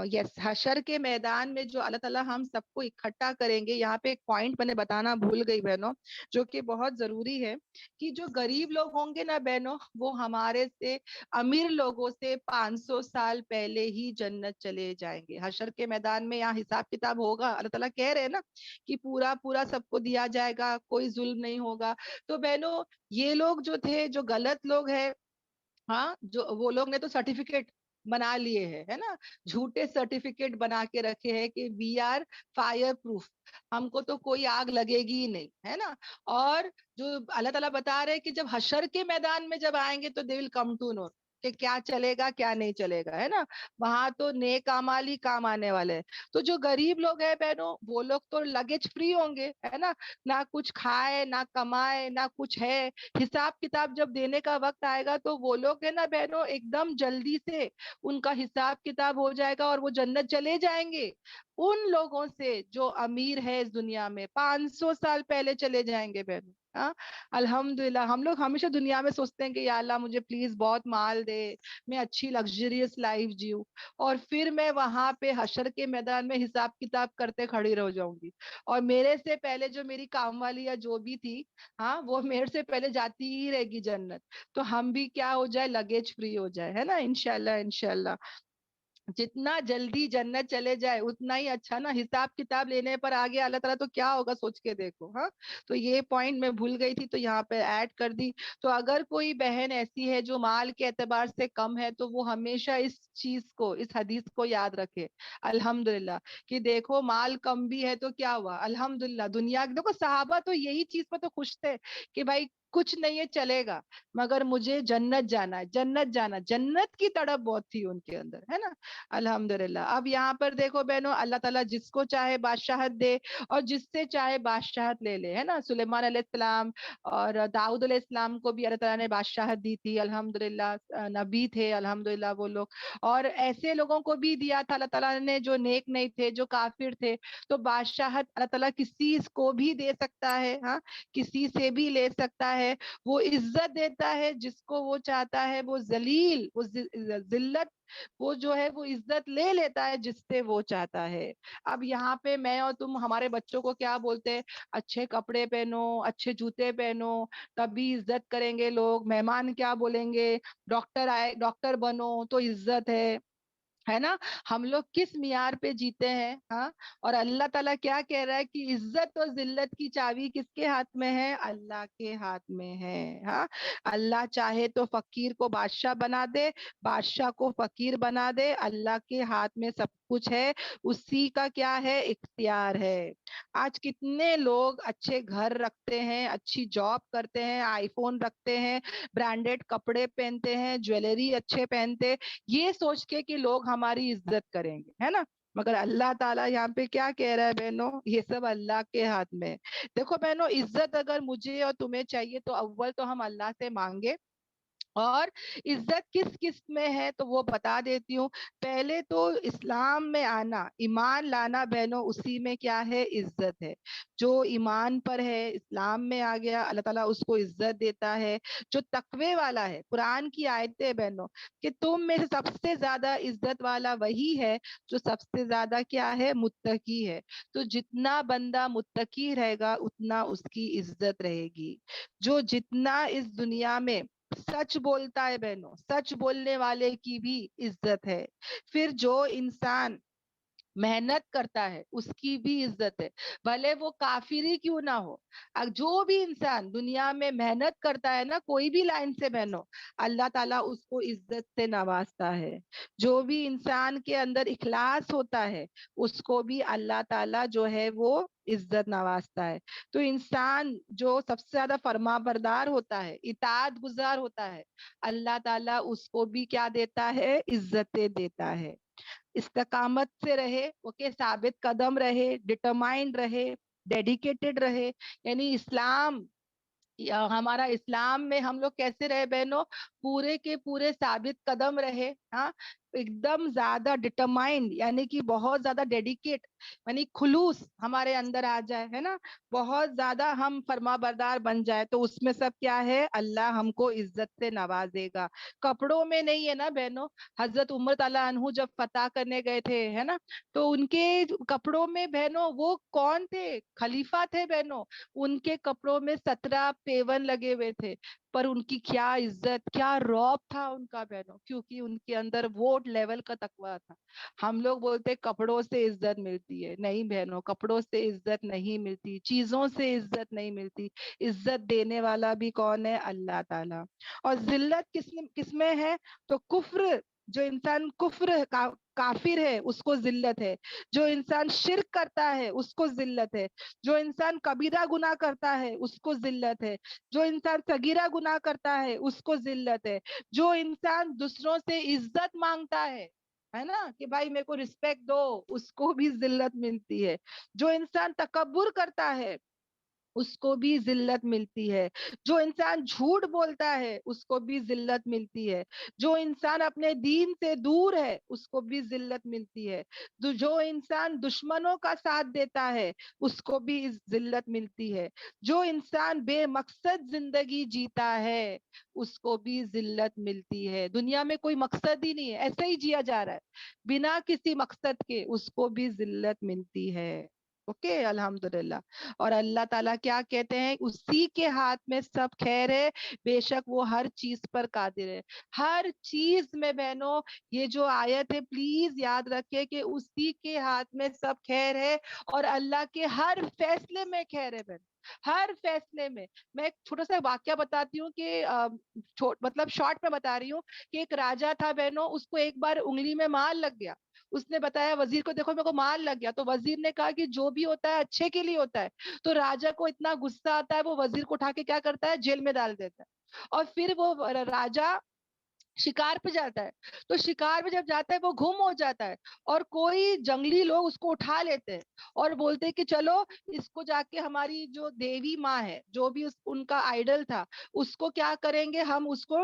यस, हशर के मैदान में जो अल्लाह ताला हम सबको इकट्ठा करेंगे। यहाँ पे एक पॉइंट मैंने बताना भूल गई बहनों, जो कि बहुत जरूरी है, कि जो गरीब लोग होंगे ना बहनों, वो हमारे से अमीर लोगों से 500 साल पहले ही जन्नत चले जाएंगे। हशर के मैदान में यहाँ हिसाब किताब होगा, अल्लाह ताला कह रहे हैं ना कि पूरा पूरा सबको दिया जाएगा, कोई जुल्म नहीं होगा। तो बहनों, ये लोग जो थे, जो गलत लोग हैं, हाँ, जो वो लोग ने तो सर्टिफिकेट बना लिए हैं, है ना, झूठे सर्टिफिकेट बना के रखे हैं कि वी आर फायर प्रूफ, हमको तो कोई आग लगेगी ही नहीं, है ना। और जो अल्लाह ताला बता रहे हैं कि जब हशर के मैदान में जब आएंगे तो they will come to know कि क्या चलेगा क्या नहीं चलेगा, है ना। वहां तो नेक अमाल ही काम आने वाले हैं। तो जो गरीब लोग हैं बहनों, वो लोग तो लगेज फ्री होंगे, है ना, ना कुछ खाए ना कमाए ना कुछ है। हिसाब किताब जब देने का वक्त आएगा तो वो लोग है ना बहनों, एकदम जल्दी से उनका हिसाब किताब हो जाएगा और वो जन्नत चले जाएंगे। उन लोगों से जो अमीर है इस दुनिया में, 500 साल पहले चले जाएंगे बहनों। हाँ, अल्हम्दुलिल्लाह। हम लोग हमेशा दुनिया में सोचते हैं कि या अल्लाह मुझे प्लीज बहुत माल दे, मैं अच्छी लग्जरियस लाइफ जीऊं, और फिर मैं वहां पे हशर के मैदान में हिसाब किताब करते खड़ी रह जाऊंगी, और मेरे से पहले जो मेरी काम वाली या जो भी थी, हाँ, वो मेरे से पहले जाती ही रहेगी जन्नत। तो हम भी क्या हो जाए, लगेज फ्री हो जाए, है ना, इंशाल्लाह इंशाल्लाह। जितना जल्दी जन्नत चले जाए उतना ही अच्छा ना, हिसाब किताब लेने पर आगे अल्लाह ताला तो क्या होगा सोच के देखो। हाँ, तो ये पॉइंट मैं भूल गई थी तो यहाँ पे ऐड कर दी। तो अगर कोई बहन ऐसी है जो माल के एतबार से कम है तो वो हमेशा इस चीज को, इस हदीस को याद रखे अल्हम्दुलिल्लाह, कि देखो माल कम भी है तो क्या हुआ, अल्हम्दुलिल्लाह। दुनिया देखो सहाबा तो यही चीज पर तो खुश थे कि भाई कुछ नहीं है चलेगा, मगर मुझे जन्नत जाना है, जन्नत जाना, जन्नत की तड़प बहुत थी उनके अंदर, है ना। अल्हम्दुलिल्लाह। अब यहाँ पर देखो बहनों, अल्लाह ताला जिसको चाहे बादशाहत दे और जिससे चाहे बादशाहत ले ले, है ना। सुलेमान अलैहिस्सलाम और दाऊद अलैहिस्सलाम को भी अल्लाह ताला ने बादशाहत दी थी, अल्हम्दुलिल्लाह। नबी थे अल्हम्दुलिल्लाह वो लोग। और ऐसे लोगों को भी दिया था अल्लाह ताला ने जो नेक नहीं थे, जो काफिर थे। तो बादशाहत अल्लाह ताला किसी को भी दे सकता है, हाँ, किसी से भी ले सकता है। वो इज्जत देता है जिसको वो चाहता है, वो जलील, वो जिल्लत, वो जो है वो इज्जत ले लेता है जिससे वो चाहता है। अब यहाँ पे मैं और तुम हमारे बच्चों को क्या बोलते हैं, अच्छे कपड़े पहनो, अच्छे जूते पहनो, तभी इज्जत करेंगे लोग। मेहमान क्या बोलेंगे, डॉक्टर आए, डॉक्टर बनो तो इज्जत है ना। हम लोग किस मियार पे जीते हैं, हाँ। और अल्लाह ताला क्या कह रहा है कि इज्जत और जिल्लत की चाबी किसके हाथ में है, अल्लाह के हाथ में है, हाँ। अल्लाह चाहे तो फकीर को बादशाह बना दे, बादशाह को फकीर बना दे, अल्लाह के हाथ में सब कुछ है। उसी का क्या है, इख्तियार है। आज कितने लोग अच्छे घर रखते हैं, अच्छी जॉब करते हैं, आईफोन रखते हैं, ब्रांडेड कपड़े पहनते हैं, ज्वेलरी अच्छे पहनते, ये सोच के कि लोग हमारी इज्जत करेंगे, है ना। मगर अल्लाह ताला यहाँ पे क्या कह रहा है बहनों, ये सब अल्लाह के हाथ में है। देखो बहनों, इज्जत अगर मुझे और तुम्हें चाहिए तो अव्वल तो हम अल्लाह से मांगे। और इज्जत किस किस में है तो वो बता देती हूँ। पहले तो इस्लाम में आना, ईमान लाना बहनों, उसी में क्या है, इज्जत है। जो ईमान पर है, इस्लाम में आ गया, अल्लाह ताला उसको इज्जत देता है। जो तकवे वाला है, कुरान की आयतें बहनों, कि तुम में से सबसे ज्यादा इज्जत वाला वही है जो सबसे ज्यादा क्या है, मुत्तकी है। तो जितना बंदा मुत्तकी रहेगा उतना उसकी इज्जत रहेगी। जो जितना इस दुनिया में सच बोलता है बहनों, सच बोलने वाले की भी इज्जत है। फिर जो इंसान मेहनत करता है उसकी भी इज्जत है, भले वो काफिर ही क्यों ना हो। जो भी इंसान दुनिया में मेहनत करता है ना, कोई भी लाइन से बहनो, अल्लाह ताला उसको इज्जत से नवाजता है। जो भी इंसान के अंदर इखलास होता है उसको भी अल्लाह ताला जो है वो इज्जत नवाजता है। तो इंसान जो सबसे ज्यादा फर्मा बरदार होता है, इताअत गुजार होता है, अल्लाह ताला उसको भी क्या देता है, इज्जतें देता है। इस्तकामत से रहे, ओके, साबित कदम रहे, डिटरमाइंड रहे, डेडिकेटेड रहे। यानी इस्लाम, हमारा इस्लाम में हम लोग कैसे रहे बहनों, पूरे के पूरे साबित कदम रहे, हाँ। एकदम ज्यादा डिटरमाइंड, यानी कि बहुत ज्यादा डेडिकेट, यानी खुलूस हमारे अंदर आ जाए, है ना। बहुत ज्यादा हम फर्मा बरदार बन जाए तो उसमें सब क्या है, अल्लाह हमको इज्जत से नवाजेगा। कपड़ों में नहीं है ना बहनों। हजरत उमर ताला अनहु जब फतह करने गए थे, है ना, तो उनके कपड़ों में बहनों वो कौन थे, खलीफा थे बहनों। उनके कपड़ों में 17 पेवन लगे हुए थे, पर उनकी क्या इज्जत, क्या रौब था उनका बहनों, क्योंकि उनके अंदर वो लेवल का तकवा था। हम लोग बोलते कपड़ों से इज्जत मिलती है, नहीं बहनों, कपड़ों से इज्जत नहीं मिलती, चीजों से इज्जत नहीं मिलती। इज्जत देने वाला भी कौन है, अल्लाह ताला। और जिल्लत किसमें है, तो कुफ्र, जो इंसान कुफ्र काफिर है उसको जिल्लत है। जो इंसान शिर्क करता है उसको जिल्लत है। जो इंसान कबीरा गुनाह करता है उसको जिल्लत है। जो इंसान सगीरा गुनाह करता है उसको जिल्लत है। जो इंसान दूसरों से इज्जत मांगता है ना, कि भाई मेरे को रिस्पेक्ट दो, उसको भी जिल्लत मिलती है। जो इंसान तकब्बुर करता है उसको भी जिल्लत मिलती है। जो इंसान झूठ बोलता है उसको भी जिल्लत मिलती है। जो इंसान अपने दीन से दूर है उसको भी जिल्लत मिलती है। जो इंसान दुश्मनों का साथ देता है उसको भी जिल्लत मिलती है। जो इंसान बेमकसद जिंदगी जीता है उसको भी जिल्लत मिलती है। दुनिया में कोई मकसद ही नहीं है, ऐसे ही जिया जा रहा है बिना किसी मकसद के, उसको भी जिल्लत मिलती है। اوکے الحمدللہ. اور اللہ تعالیٰ کیا کہتے ہیں, اسی کے ہاتھ میں سب خیر ہے, بے شک وہ ہر چیز پر قادر ہے. ہر چیز میں بہنوں یہ جو آیت ہے پلیز یاد رکھے کہ اسی کے ہاتھ میں سب خیر ہے, اور اللہ کے ہر فیصلے میں خیر ہے بہن, ہر فیصلے میں. میں ایک چھوٹا سا واقعہ بتاتی ہوں کہ مطلب شارٹ میں بتا رہی ہوں کہ ایک راجا تھا بہنوں, اس کو ایک بار انگلی میں مال لگ گیا. اس نے بتایا وزیر کو, دیکھو میرے کو مال لگ گیا. تو وزیر نے کہا کہ جو بھی ہوتا ہے اچھے کے لیے ہوتا ہے. تو راجا کو اتنا غصہ آتا ہے, وہ وزیر کو اٹھا کے کیا کرتا ہے, جیل میں ڈال دیتا ہے. اور پھر وہ راجا شکار پہ جاتا ہے. تو شکار پہ جب جاتا ہے وہ گم ہو جاتا ہے, اور کوئی جنگلی لوگ اس کو اٹھا لیتے ہیں اور بولتے ہیں کہ چلو اس کو جا کے ہماری جو دیوی ماں ہے, جو بھی ان کا آئیڈل تھا, اس کو کیا کریں گے, ہم اس کو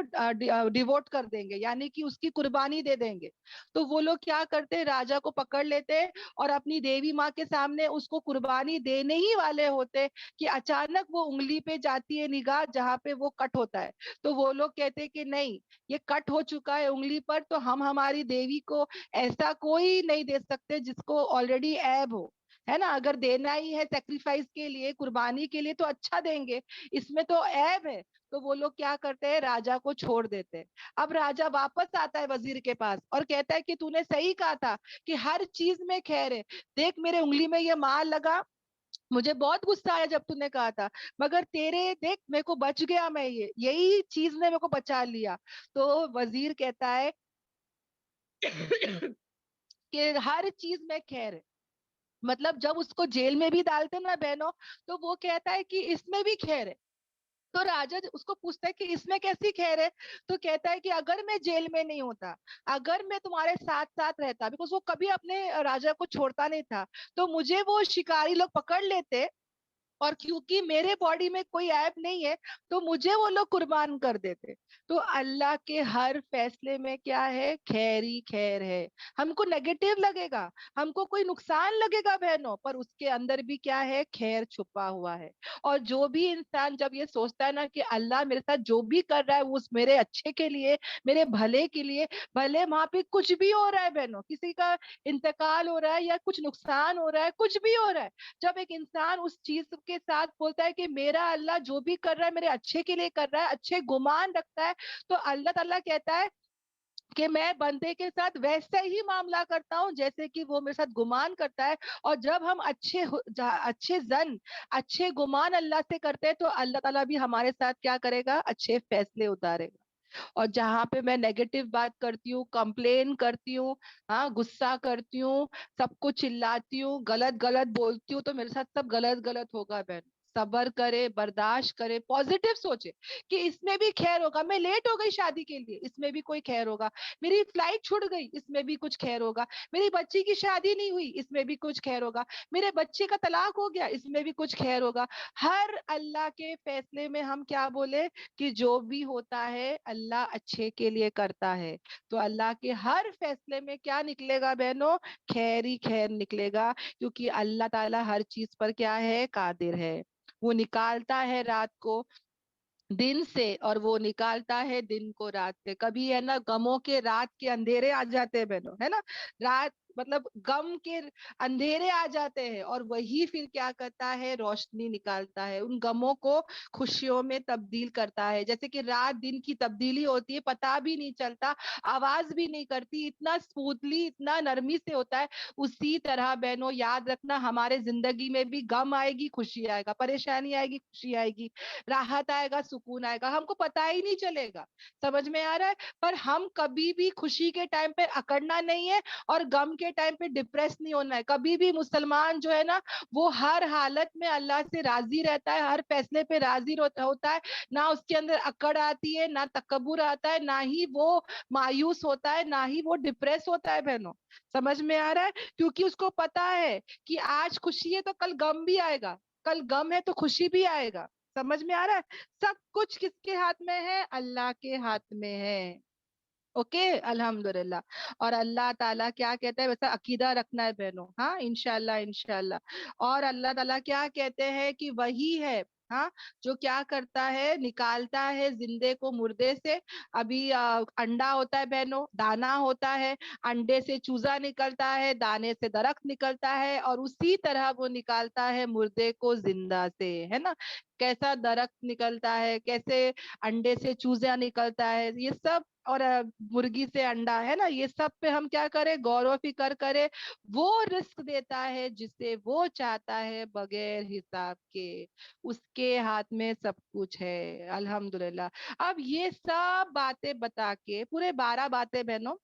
ڈیووٹ کر دیں گے, یعنی کہ اس کی قربانی دے دیں گے. تو وہ لوگ کیا کرتے, راجا کو پکڑ لیتے اور اپنی دیوی ماں کے سامنے اس کو قربانی دینے ہی والے ہوتے کہ اچانک وہ انگلی پہ جاتی ہے نگاہ جہاں پہ وہ کٹ ہوتا ہے. تو وہ لوگ کہتے کہ نہیں, یہ کٹ ہو چکا ہے انگلی پر, تو ہم ہماری دیوی کو ایسا کوئی نہیں دے سکتے جس کو آلریڈی عیب ہو, ہے نا. اگر دینا ہی ہے سیکریفائس کے لیے, قربانی کے لیے, تو اچھا دیں گے, اس میں تو عیب ہے. تو وہ لوگ کیا کرتے ہیں, راجا کو چھوڑ دیتے. اب راجا واپس آتا ہے وزیر کے پاس اور کہتا ہے کہ تو نے صحیح کہا تھا کہ ہر چیز میں خیر ہے. دیکھ میرے انگلی میں یہ مال لگا, مجھے بہت غصہ آیا جب تو نے کہا تھا, مگر تیرے دیکھ میرے کو بچ گیا, میں یہی چیز نے میرے کو بچا لیا. تو وزیر کہتا ہے کہ ہر چیز میں خیر ہے. مطلب جب اس کو جیل میں بھی ڈالتے نا بہنوں, تو وہ کہتا ہے کہ اس میں بھی خیر ہے. تو راجا اس کو پوچھتا ہے کہ اس میں کیسی خیر ہے, تو کہتا ہے کہ اگر میں جیل میں نہیں ہوتا, اگر میں تمہارے ساتھ ساتھ رہتا, بیکاز وہ کبھی اپنے راجا کو چھوڑتا نہیں تھا, تو مجھے وہ شکاری لوگ پکڑ لیتے, اور کیونکہ میرے باڈی میں کوئی عیب نہیں ہے تو مجھے وہ لوگ قربان کر دیتے. تو اللہ کے ہر فیصلے میں کیا ہے, خیر ہی خیر ہے. ہم کو نیگیٹو لگے گا, ہم کو کوئی نقصان لگے گا بہنوں, پر اس کے اندر بھی کیا ہے, خیر چھپا ہوا ہے. اور جو بھی انسان جب یہ سوچتا ہے نا کہ اللہ میرے ساتھ جو بھی کر رہا ہے وہ میرے اچھے کے لیے, میرے بھلے کے لیے, بھلے وہاں پہ کچھ بھی ہو رہا ہے بہنوں, کسی کا انتقال ہو رہا ہے یا کچھ نقصان ہو رہا ہے, کچھ بھی ہو رہا ہے, جب ایک انسان اس چیز کے ساتھ بولتا ہے کہ میرا اللہ جو بھی کر رہا ہے میرے اچھے کے لیے کر رہا ہے, اچھے گمان رکھتا ہے, تو اللہ تعالیٰ کہتا ہے کہ میں بندے کے ساتھ ویسے ہی معاملہ کرتا ہوں جیسے کہ وہ میرے ساتھ گمان کرتا ہے. اور جب ہم اچھے زن, اچھے گمان اللہ سے کرتے ہیں, تو اللہ تعالیٰ بھی ہمارے ساتھ کیا کرے گا, اچھے فیصلے اتارے گا. اور جہاں پہ میں نیگیٹو بات کرتی ہوں, کمپلین کرتی ہوں, ہاں غصہ کرتی ہوں, سب کو چلاتی ہوں, غلط غلط بولتی ہوں, تو میرے ساتھ سب غلط غلط ہوگا بہن. صبر کرے, برداشت کرے, پازیٹیو سوچے کہ اس میں بھی خیر ہوگا. میں لیٹ ہو گئی شادی کے لیے, اس میں بھی کوئی خیر ہوگا. میری فلائٹ چھوٹ گئی, اس میں بھی کچھ خیر ہوگا. میری بچی کی شادی نہیں ہوئی, اس میں بھی کچھ خیر ہوگا. میرے بچے کا طلاق ہو گیا, اس میں بھی کچھ خیر ہوگا. ہر اللہ کے فیصلے میں ہم کیا بولے کہ جو بھی ہوتا ہے اللہ اچھے کے لیے کرتا ہے. تو اللہ کے ہر فیصلے میں کیا نکلے گا بہنوں, خیر ہی خیر نکلے گا, کیونکہ اللہ تعالیٰ ہر چیز پر کیا ہے, قادر ہے. وہ نکالتا ہے رات کو دن سے, اور وہ نکالتا ہے دن کو رات سے. کبھی ہے نا غموں کے رات کے اندھیرے آ جاتے ہیں بہنوں, ہے نا, رات مطلب غم کے اندھیرے آ جاتے ہیں, اور وہی پھر کیا کرتا ہے, روشنی نکالتا ہے, ان غموں کو خوشیوں میں تبدیل کرتا ہے. جیسے کہ رات دن کی تبدیلی ہوتی ہے, پتا بھی نہیں چلتا, آواز بھی نہیں کرتی, اتنا اسموتھلی, اتنا نرمی سے ہوتا ہے. اسی طرح بہنوں یاد رکھنا, ہمارے زندگی میں بھی غم آئے گی, خوشی آئے گا, پریشانی آئے گی, خوشی آئے گی, راحت آئے گا, سکون آئے گا, ہم کو پتا ہی نہیں چلے گا. سمجھ میں آ رہا ہے. پر ہم کبھی بھی خوشی کے ٹائم پہ اکڑنا نہیں ہے, اور غم کے ٹائم پہ ڈپریس نہیں ہونا ہے. کبھی بھی مسلمان جو ہے نا, وہ ہر حالت میں اللہ سے راضی رہتا ہے, ہر فیصلے پہ راضی ہوتا ہے. نہ اس کے اندر اکڑ آتی ہے, نہ تکبر آتا ہے, نہ ہی وہ مایوس ہوتا ہے, نہ ہی وہ ڈپریس ہوتا ہے بہنوں. سمجھ میں آ رہا ہے, کیونکہ اس کو پتا ہے کہ آج خوشی ہے تو کل غم بھی آئے گا, کل غم ہے تو خوشی بھی آئے گا. سمجھ میں آ رہا ہے. سب کچھ کس کے ہاتھ میں ہے, اللہ کے ہاتھ میں ہے. اوکے الحمدللہ. اور اللہ تعالیٰ کیا کہتا ہے, ویسا عقیدہ رکھنا ہے بہنوں, ہاں انشاءاللہ انشاءاللہ. اور اللہ تعالیٰ کیا کہتے ہیں کہ وہی ہے ہاں، جو کیا کرتا ہے، نکالتا ہے زندے کو مردے سے. ابھی انڈا ہوتا ہے بہنوں، دانا ہوتا ہے، انڈے سے چوزا نکلتا ہے، دانے سے درخت نکلتا ہے، اور اسی طرح وہ نکالتا ہے مردے کو زندہ سے، ہے نا. کیسا درخت نکلتا ہے، کیسے انڈے سے چوزا نکلتا ہے، یہ سب، اور مرغی سے انڈا، ہے نا. یہ سب پہ ہم کیا کریں، غور و فکر کریں. وہ رزق دیتا ہے جسے وہ چاہتا ہے بغیر حساب کے. اس کے ہاتھ میں سب کچھ ہے، الحمدللہ. اب یہ سب باتیں بتا کے، پورے 12 باتیں بہنوں،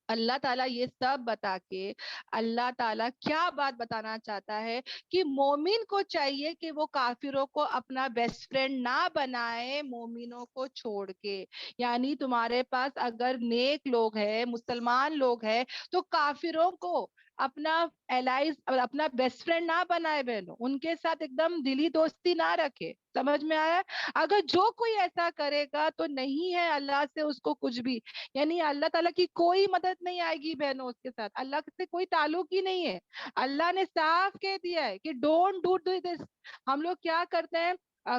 اللہ تعالیٰ یہ سب بتا کے، اللہ تعالیٰ کیا بات بتانا چاہتا ہے کہ مومن کو چاہیے کہ وہ کافروں کو اپنا بیسٹ فرینڈ نہ بنائے مومنوں کو چھوڑ کے. یعنی تمہارے پاس اگر نیک لوگ ہیں، مسلمان لوگ ہیں، تو کافروں کو اپنا الائز، اپنا بیسٹ فرینڈ نہ بنائے بہنوں. ان کے ساتھ ایک دم دلی دوستی نہ رکھے. سمجھ میں آیا؟ اگر جو کوئی ایسا کرے گا تو نہیں ہے اللہ سے اس کو کچھ بھی. یعنی اللہ تعالیٰ کی کوئی مدد نہیں آئے گی بہنوں اس کے ساتھ. اللہ سے کوئی تعلق ہی نہیں ہے. اللہ نے صاف کہہ دیا ہے کہ ڈونٹ ڈو دس. ہم لوگ کیا کرتے ہیں،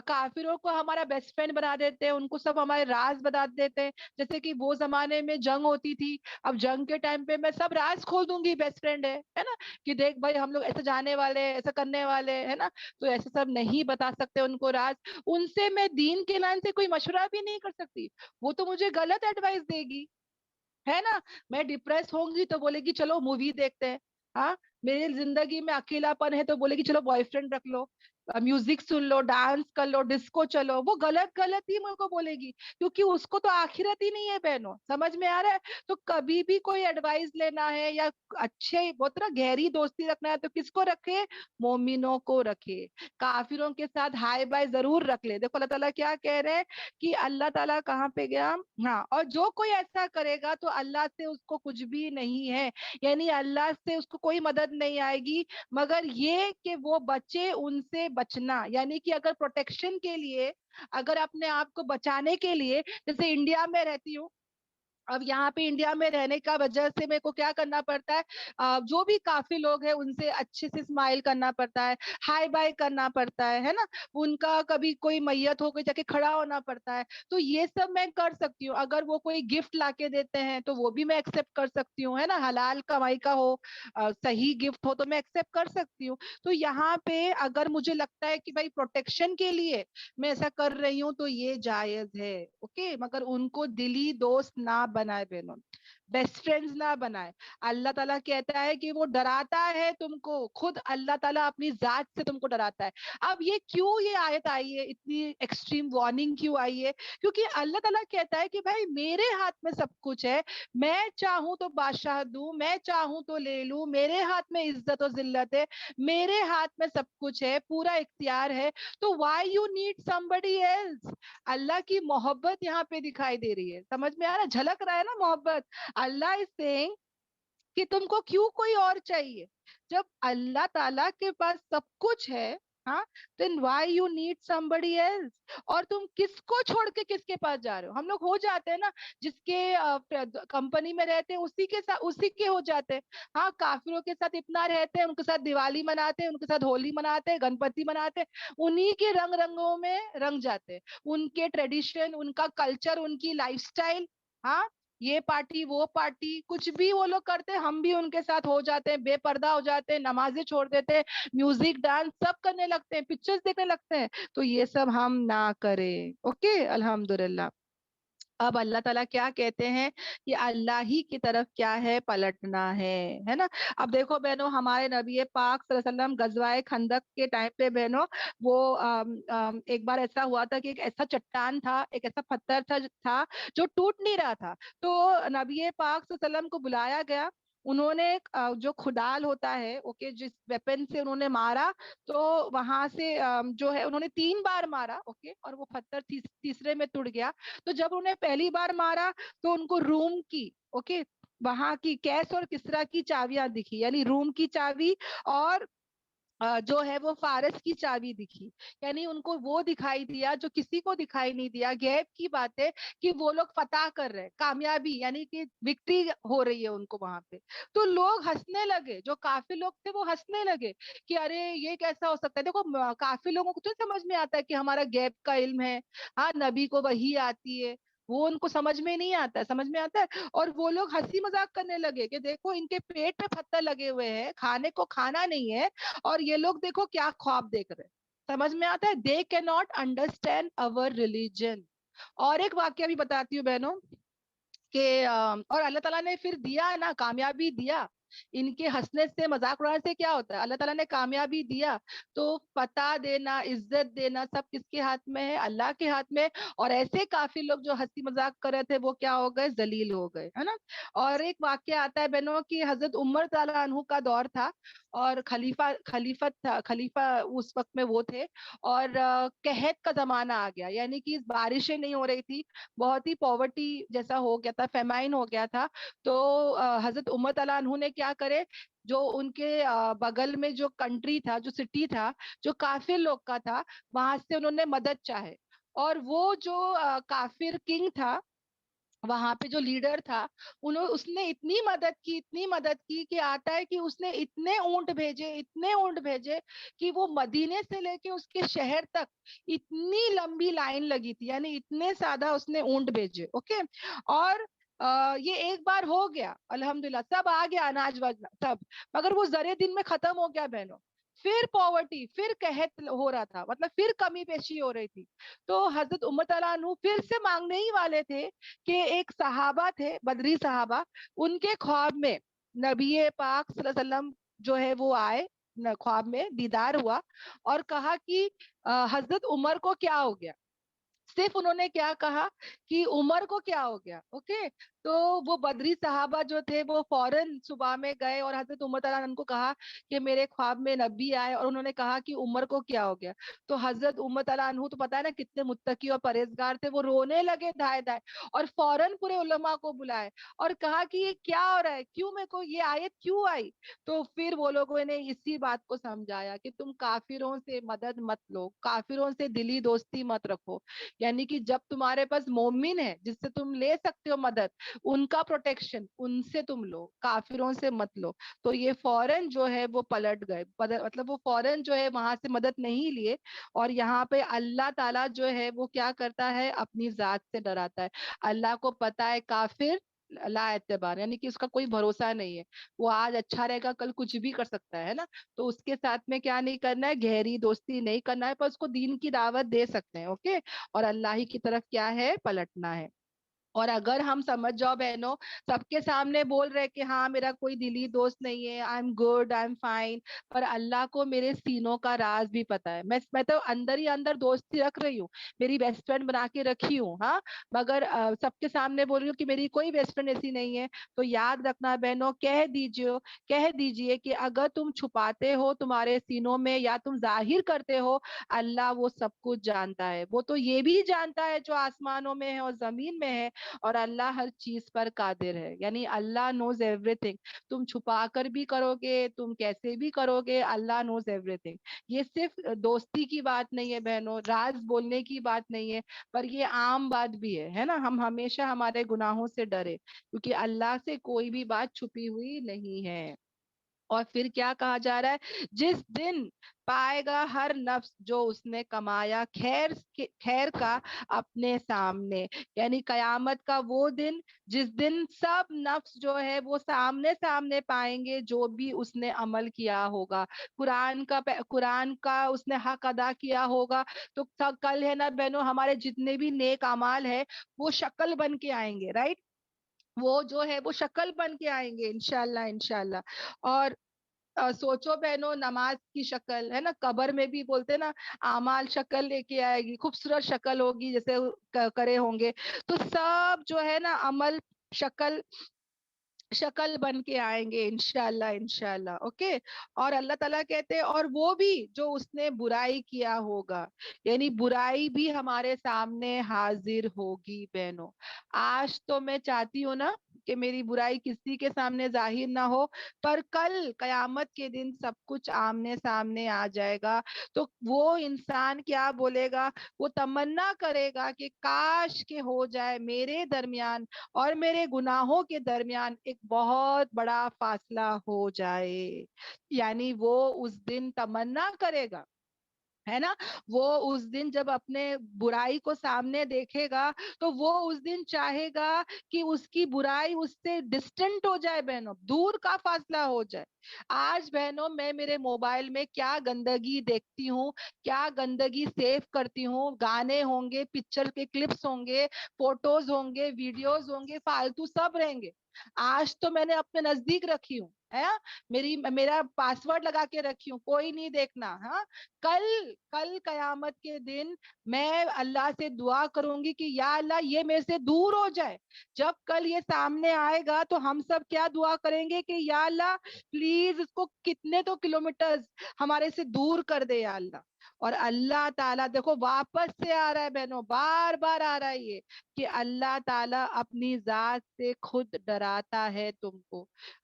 کافروں کو ہمارا بیسٹ فرینڈ بنا دیتے ہیں، ان کو سب ہمارے راز بتا دیتے ہیں. جیسے کہ وہ زمانے میں جنگ ہوتی تھی، اب جنگ کے ٹائم پہ میں سب راز کھول دوں گی، بیسٹ فرینڈ ہے نا، کہ دیکھ بھائی ہم لوگ ایسے جانے والے، ایسا کرنے والے، ہے نا. تو ایسے سب نہیں بتا سکتے ان کو راز. ان سے میں دین کے لائن سے کوئی مشورہ بھی نہیں کر سکتی. وہ تو مجھے غلط ایڈوائس دے گی، ہے نا. میں ڈپریس ہوں گی تو بولے گی چلو مووی دیکھتے ہیں. ہاں، میری زندگی میں اکیلا پن ہے تو بولے گی چلو بوائے فرینڈ رکھ لو، میوزک سن لو، ڈانس کر لو، ڈسکو چلو. وہ غلط غلط ہی میرے کو بولے گی، کیونکہ اس کو تو آخرت ہی نہیں ہے بہنوں. سمجھ میں آ رہا ہے؟ تو کبھی بھی کوئی ایڈوائس لینا ہے یا اچھے بہت طرح گہری دوستی رکھنا ہے تو کس کو رکھے؟ مومنوں کو رکھے. کافروں کے ساتھ ہائی بائی ضرور رکھ لے. دیکھو اللہ تعالیٰ کیا کہہ رہے ہیں کہ اللہ تعالیٰ کہاں پہ گیا، ہاں، اور جو کوئی ایسا کرے گا تو اللہ سے اس کو کچھ بھی نہیں ہے. یعنی اللہ سے اس کو کوئی مدد نہیں آئے گی مگر یہ کہ وہ بچے، ان سے بچنا. یعنی کہ اگر پروٹیکشن کے لیے، اگر اپنے آپ کو بچانے کے لیے، جیسے انڈیا میں رہتی ہوں، اب یہاں پہ انڈیا میں رہنے کا وجہ سے میرے کو کیا کرنا پڑتا ہے، جو بھی کافی لوگ ہیں ان سے اچھے سے اسمائل کرنا پڑتا ہے، ہائی بائی کرنا پڑتا ہے نا. ان کا کبھی کوئی میت ہو گئی جا کے کھڑا ہونا پڑتا ہے. تو یہ سب میں کر سکتی ہوں. اگر وہ کوئی گفٹ لا کے دیتے ہیں تو وہ بھی میں ایکسپٹ کر سکتی ہوں، ہے نا. حلال کمائی کا ہو، صحیح گفٹ ہو تو میں ایکسپٹ کر سکتی ہوں. تو یہاں پہ اگر مجھے لگتا ہے کہ بھائی پروٹیکشن کے لیے میں ایسا کر رہی ہوں تو یہ جائز ہے، اوکے. مگر ان کو دلی دوست نہ بنائے بہنوں، بیسٹ فرینڈز نہ بنائے. اللہ تعالیٰ کہتا ہے کہ وہ ڈراتا ہے تم کو، خود اللہ تعالیٰ اپنی ذات سے تم کو ڈراتا ہے. اب یہ کیوں یہ آیت آئی ہے، اتنی ایکسٹریم وارننگ کیوں آئی ہے؟ کیونکہ اللہ تعالیٰ کہتا ہے کہ بھائی میرے ہاتھ میں سب کچھ ہے. میں چاہوں تو بادشاہ دوں، میں چاہوں تو لے لوں. میرے ہاتھ میں عزت و ذلت ہے، میرے ہاتھ میں سب کچھ ہے، پورا اختیار ہے. تو why you need somebody else؟ اللہ کی محبت یہاں پہ دکھائی دے رہی ہے. سمجھ میں آ رہا ہے؟ جھلک رہا ہے نا محبت. اللہ از سیئنگ کہ تم کو کیوں کوئی اور چاہیے جب اللہ تعالیٰ کے پاس سب کچھ ہے. ہاں، then why you need somebody else؟ اور تم کس کو چھوڑ کے کس کے پاس جا رہے ہو؟ ہم لوگ ہو جاتے ہیں نا، جس کے کمپنی میں رہتے ہیں اسی کے ساتھ، اسی کے ہو جاتے ہیں. ہاں، کافروں کے ساتھ اتنا رہتے ہیں، ان کے ساتھ دیوالی مناتے ہیں، ان کے ساتھ ہولی مناتے ہیں، گنپتی مناتے ہیں، انہی کے رنگ رنگوں میں رنگ جاتے ہیں. ان کے ٹریڈیشن، ان کا کلچر، ان کی لائف سٹائل، ہاں، یہ پارٹی وہ پارٹی، کچھ بھی وہ لوگ کرتے ہیں ہم بھی ان کے ساتھ ہو جاتے ہیں، بے پردہ ہو جاتے ہیں، نمازیں چھوڑ دیتے ہیں، میوزک ڈانس سب کرنے لگتے ہیں، پکچرز دیکھنے لگتے ہیں. تو یہ سب ہم نہ کریں، اوکے. الحمدللہ. اب اللہ تعالیٰ کیا کہتے ہیں کہ اللہ ہی کی طرف کیا ہے، پلٹنا ہے نا. اب دیکھو بہنوں، ہمارے نبی پاک صلی اللہ علیہ وسلم غزوہ خندق کے ٹائم پہ بہنوں، وہ ایک بار ایسا ہوا تھا کہ ایک ایسا چٹان تھا، ایک ایسا پتھر تھا جو ٹوٹ نہیں رہا تھا. تو نبی پاک صلی اللہ علیہ وسلم کو بلایا گیا. انہوں نے جو کھدال ہوتا ہے، اوکے، جس ویپن سے انہوں نے مارا، تو وہاں سے جو ہے انہوں نے 3 بار مارا، اوکے، اور وہ پتھر تیسرے میں ٹوٹ گیا. تو جب انہیں پہلی بار مارا تو ان کو روم کی، اوکے، وہاں کی کیس اور کسرا کی چابیاں دکھی. یعنی روم کی چابی اور जो है वो फारस की चाबी दिखी, यानी उनको वो दिखाई दिया जो किसी को दिखाई नहीं दिया, गैब की बात है कि वो लोग फतह कर रहे हैं, कामयाबी यानी कि विक्ट्री हो रही है उनको वहां पे। तो लोग हंसने लगे, जो काफी लोग थे वो हंसने लगे कि अरे ये कैसा हो सकता है। देखो काफी लोगों को तो समझ में आता है कि हमारा गैब का इल्म है, हाँ नबी को वही आती है, वो उनको समझ में नहीं आता है, समझ में आता है। और वो लोग हंसी मजाक करने लगे कि देखो इनके पेट पे पत्थर लगे हुए हैं, खाने को खाना नहीं है, और ये लोग देखो क्या ख्वाब देख रहे हैं। समझ में आता है, they can not understand our religion. और एक वाक्य भी बताती हूँ बहनों कि और अल्लाह ताला ने फिर दिया ना, कामयाबी दिया। इनके हंसने से मजाक उड़ाने से क्या होता है, अल्लाह ताला ने कामयाबी दिया। तो पता देना, इज्जत देना सब किसके हाथ में है, अल्लाह के हाथ में। और ऐसे काफी लोग जो हंसी मजाक कर रहे थे वो क्या हो गए, जलील हो गए, है ना। और एक वाक्य आता है बहनों कि हजरत उमर ताला अन्हु का दौर था, और खलीफत था, खलीफा उस वक्त में वो थे। और कहत का जमाना आ गया, यानी कि बारिशें नहीं हो रही थी, बहुत ही पॉवर्टी जैसा हो गया था, फेमाइन हो गया था। तो हजरत उमर तआला अन्हु ने क्या करे, जो उनके बगल में जो कंट्री था, जो सिटी था, जो काफिर लोग का था, वहां से उन्होंने मदद चाहे। और वो जो काफिर किंग था, वहां पे जो लीडर था, उन्होंने उसने इतनी मदद की, इतनी मदद की कि आता है कि उसने इतने ऊंट भेजे, इतने ऊंट भेजे कि वो मदीने से लेके उसके शहर तक इतनी लंबी लाइन लगी थी, यानी इतने ज्यादा उसने ऊंट भेजे। ओके। और ये एक बार हो गया, अल्हम्दुलिल्लाह सब आ गया, अनाज वगैरह सब। मगर वो जरे दिन में खत्म हो गया बहनों। फिर पॉवर्टी, फिर कहत हो रहा था, मतलब फिर कमी पेशी हो रही थी। तो हजरत उमर तआला अन्हु फिर से मांगने ही वाले थे कि एक सहाबा थे, बदरी सहाबा, उनके ख्वाब में नबी पाक सल्लल्लाहु अलैहि वसल्लम जो है वो आए, ख्वाब में दीदार हुआ, और कहा कि हजरत उमर को क्या हो गया। सिर्फ उन्होंने क्या कहा कि उमर को क्या हो गया। ओके। तो वो बदरी सहाबा जो थे वो फौरन सुबह में गए और हजरत उमर तआला अन्हु को कहा कि मेरे ख्वाब में नबी आए और उन्होंने कहा कि उमर को क्या हो गया। तो हजरत उमर तआला अन्हु तो पता है ना कितने मुत्तकी और परहेजगार थे, वो रोने लगे धाए धाए, और फौरन पूरे उलमा को बुलाए और कहा कि ये क्या हो रहा है, क्यों मेरे को ये आयत क्यों आई। तो फिर वो लोगों ने इसी बात को समझाया कि तुम काफिरों से मदद मत लो, काफिरों से दिली दोस्ती मत रखो। यानी कि जब तुम्हारे पास मोमिन है जिससे तुम ले सकते हो मदद, उनका प्रोटेक्शन उनसे तुम लो, काफिरों से मत लो। तो ये फौरन जो है वो पलट गए, मतलब वो फौरन जो है वहां से मदद नहीं लिए। और यहाँ पे अल्लाह ताला जो है वो क्या करता है, अपनी जात से डराता है। अल्लाह को पता है काफिर ला एतबार, यानी कि उसका कोई भरोसा नहीं है, वो आज अच्छा रहेगा कल कुछ भी कर सकता है ना। तो उसके साथ में क्या नहीं करना है, गहरी दोस्ती नहीं करना है, पर उसको दीन की दावत दे सकते हैं। ओके। और अल्लाह ही की तरफ क्या है, पलटना है। और अगर हम समझ जाओ बहनों, सबके सामने बोल रहे कि हाँ मेरा कोई दिली दोस्त नहीं है, I am good, I am fine, पर अल्लाह को मेरे सीनों का राज भी पता है। मैं तो अंदर ही अंदर दोस्ती रख रही हूँ, मेरी बेस्ट फ्रेंड बना के रखी हूँ, हाँ। मगर सबके सामने बोल रही हूँ कि मेरी कोई बेस्ट फ्रेंड ऐसी नहीं है। तो याद रखना बहनों, कह दीजिए कि अगर तुम छुपाते हो तुम्हारे सीनों में या तुम जाहिर करते हो, अल्लाह वो सब कुछ जानता है। वो तो ये भी जानता है जो आसमानों में है और जमीन में है, और अल्लाह हर चीज पर कादिर है, यानी अल्लाह नोज एवरीथिंग। तुम छुपा कर भी करोगे, तुम कैसे भी करोगे, अल्लाह नोज एवरीथिंग। ये सिर्फ दोस्ती की बात नहीं है बहनों, राज बोलने की बात नहीं है, पर ये आम बात भी है ना। हम हमेशा हमारे गुनाहों से डरे, क्योंकि अल्लाह से कोई भी बात छुपी हुई नहीं है। और फिर क्या कहा जा रहा है, जिस दिन पाएगा हर नफ्स जो उसने कमाया खैर का अपने सामने, यानी कयामत का वो दिन जिस दिन सब नफ्स जो है वो सामने सामने पाएंगे जो भी उसने अमल किया होगा, कुरान का उसने हक अदा किया होगा। तो कल है ना बहनों, हमारे जितने भी नेक अमाल है वो शक्ल बन के आएंगे, राइट। वो जो है वो शक्ल बन के आएंगे, इंशाल्लाह इंशाल्लाह। और सोचो बहनों, नमाज की शक्ल है ना, कब्र में भी बोलते हैं ना, आमाल शक्ल लेके आएगी, खूबसूरत शक्ल होगी जैसे करे होंगे। तो सब जो है ना अमल शक्ल शक्ल बन के आएंगे, इंशाल्लाह इंशाल्लाह। ओके। और अल्लाह ताला कहते हैं और वो भी जो उसने बुराई किया होगा, यानी बुराई भी हमारे सामने हाजिर होगी बहनों। आज तो मैं चाहती हूँ ना کہ میری برائی کسی کے سامنے ظاہر نہ ہو، پر کل قیامت کے دن سب کچھ آمنے سامنے آ جائے گا، تو وہ انسان کیا بولے گا؟ وہ تمنا کرے گا کہ کاش کہ ہو جائے میرے درمیان اور میرے گناہوں کے درمیان ایک بہت بڑا فاصلہ ہو جائے. یعنی وہ اس دن تمنا کرے گا، ہے نا، وہ اس دن جب اپنے برائی کو سامنے دیکھے گا تو وہ اس دن چاہے گا کہ اس کی برائی اس سے ڈسٹنٹ ہو جائے، بہنوں دور کا فاصلہ ہو جائے. آج بہنوں میں میرے موبائل میں کیا گندگی دیکھتی ہوں، کیا گندگی سیو کرتی ہوں، گانے ہوں گے، پکچر کے کلپس ہوں گے، فوٹوز ہوں گے، ویڈیوز ہوں گے، فالتو سب رہیں گے. آج تو میں نے اپنے نزدیک رکھی ہوں، ہے میرا پاسورڈ لگا کے رکھی ہوں، کوئی نہیں دیکھنا. ہاں، کل کل قیامت کے دن میں اللہ سے دعا کروں گی کہ یا اللہ یہ میرے سے دور ہو جائے. جب کل یہ سامنے آئے گا تو ہم سب کیا دعا کریں گے کہ یا اللہ پلیز اس کو کتنے تو کلومیٹر ہمارے سے دور کر دے یا اللہ. اور اللہ تعالیٰ دیکھو واپس سے آ رہا ہے بہنوں، بار بار آ رہا ہے یہ کہ اللہ تعالیٰ اپنی ذات سے خود ڈراتا ہے تم کو.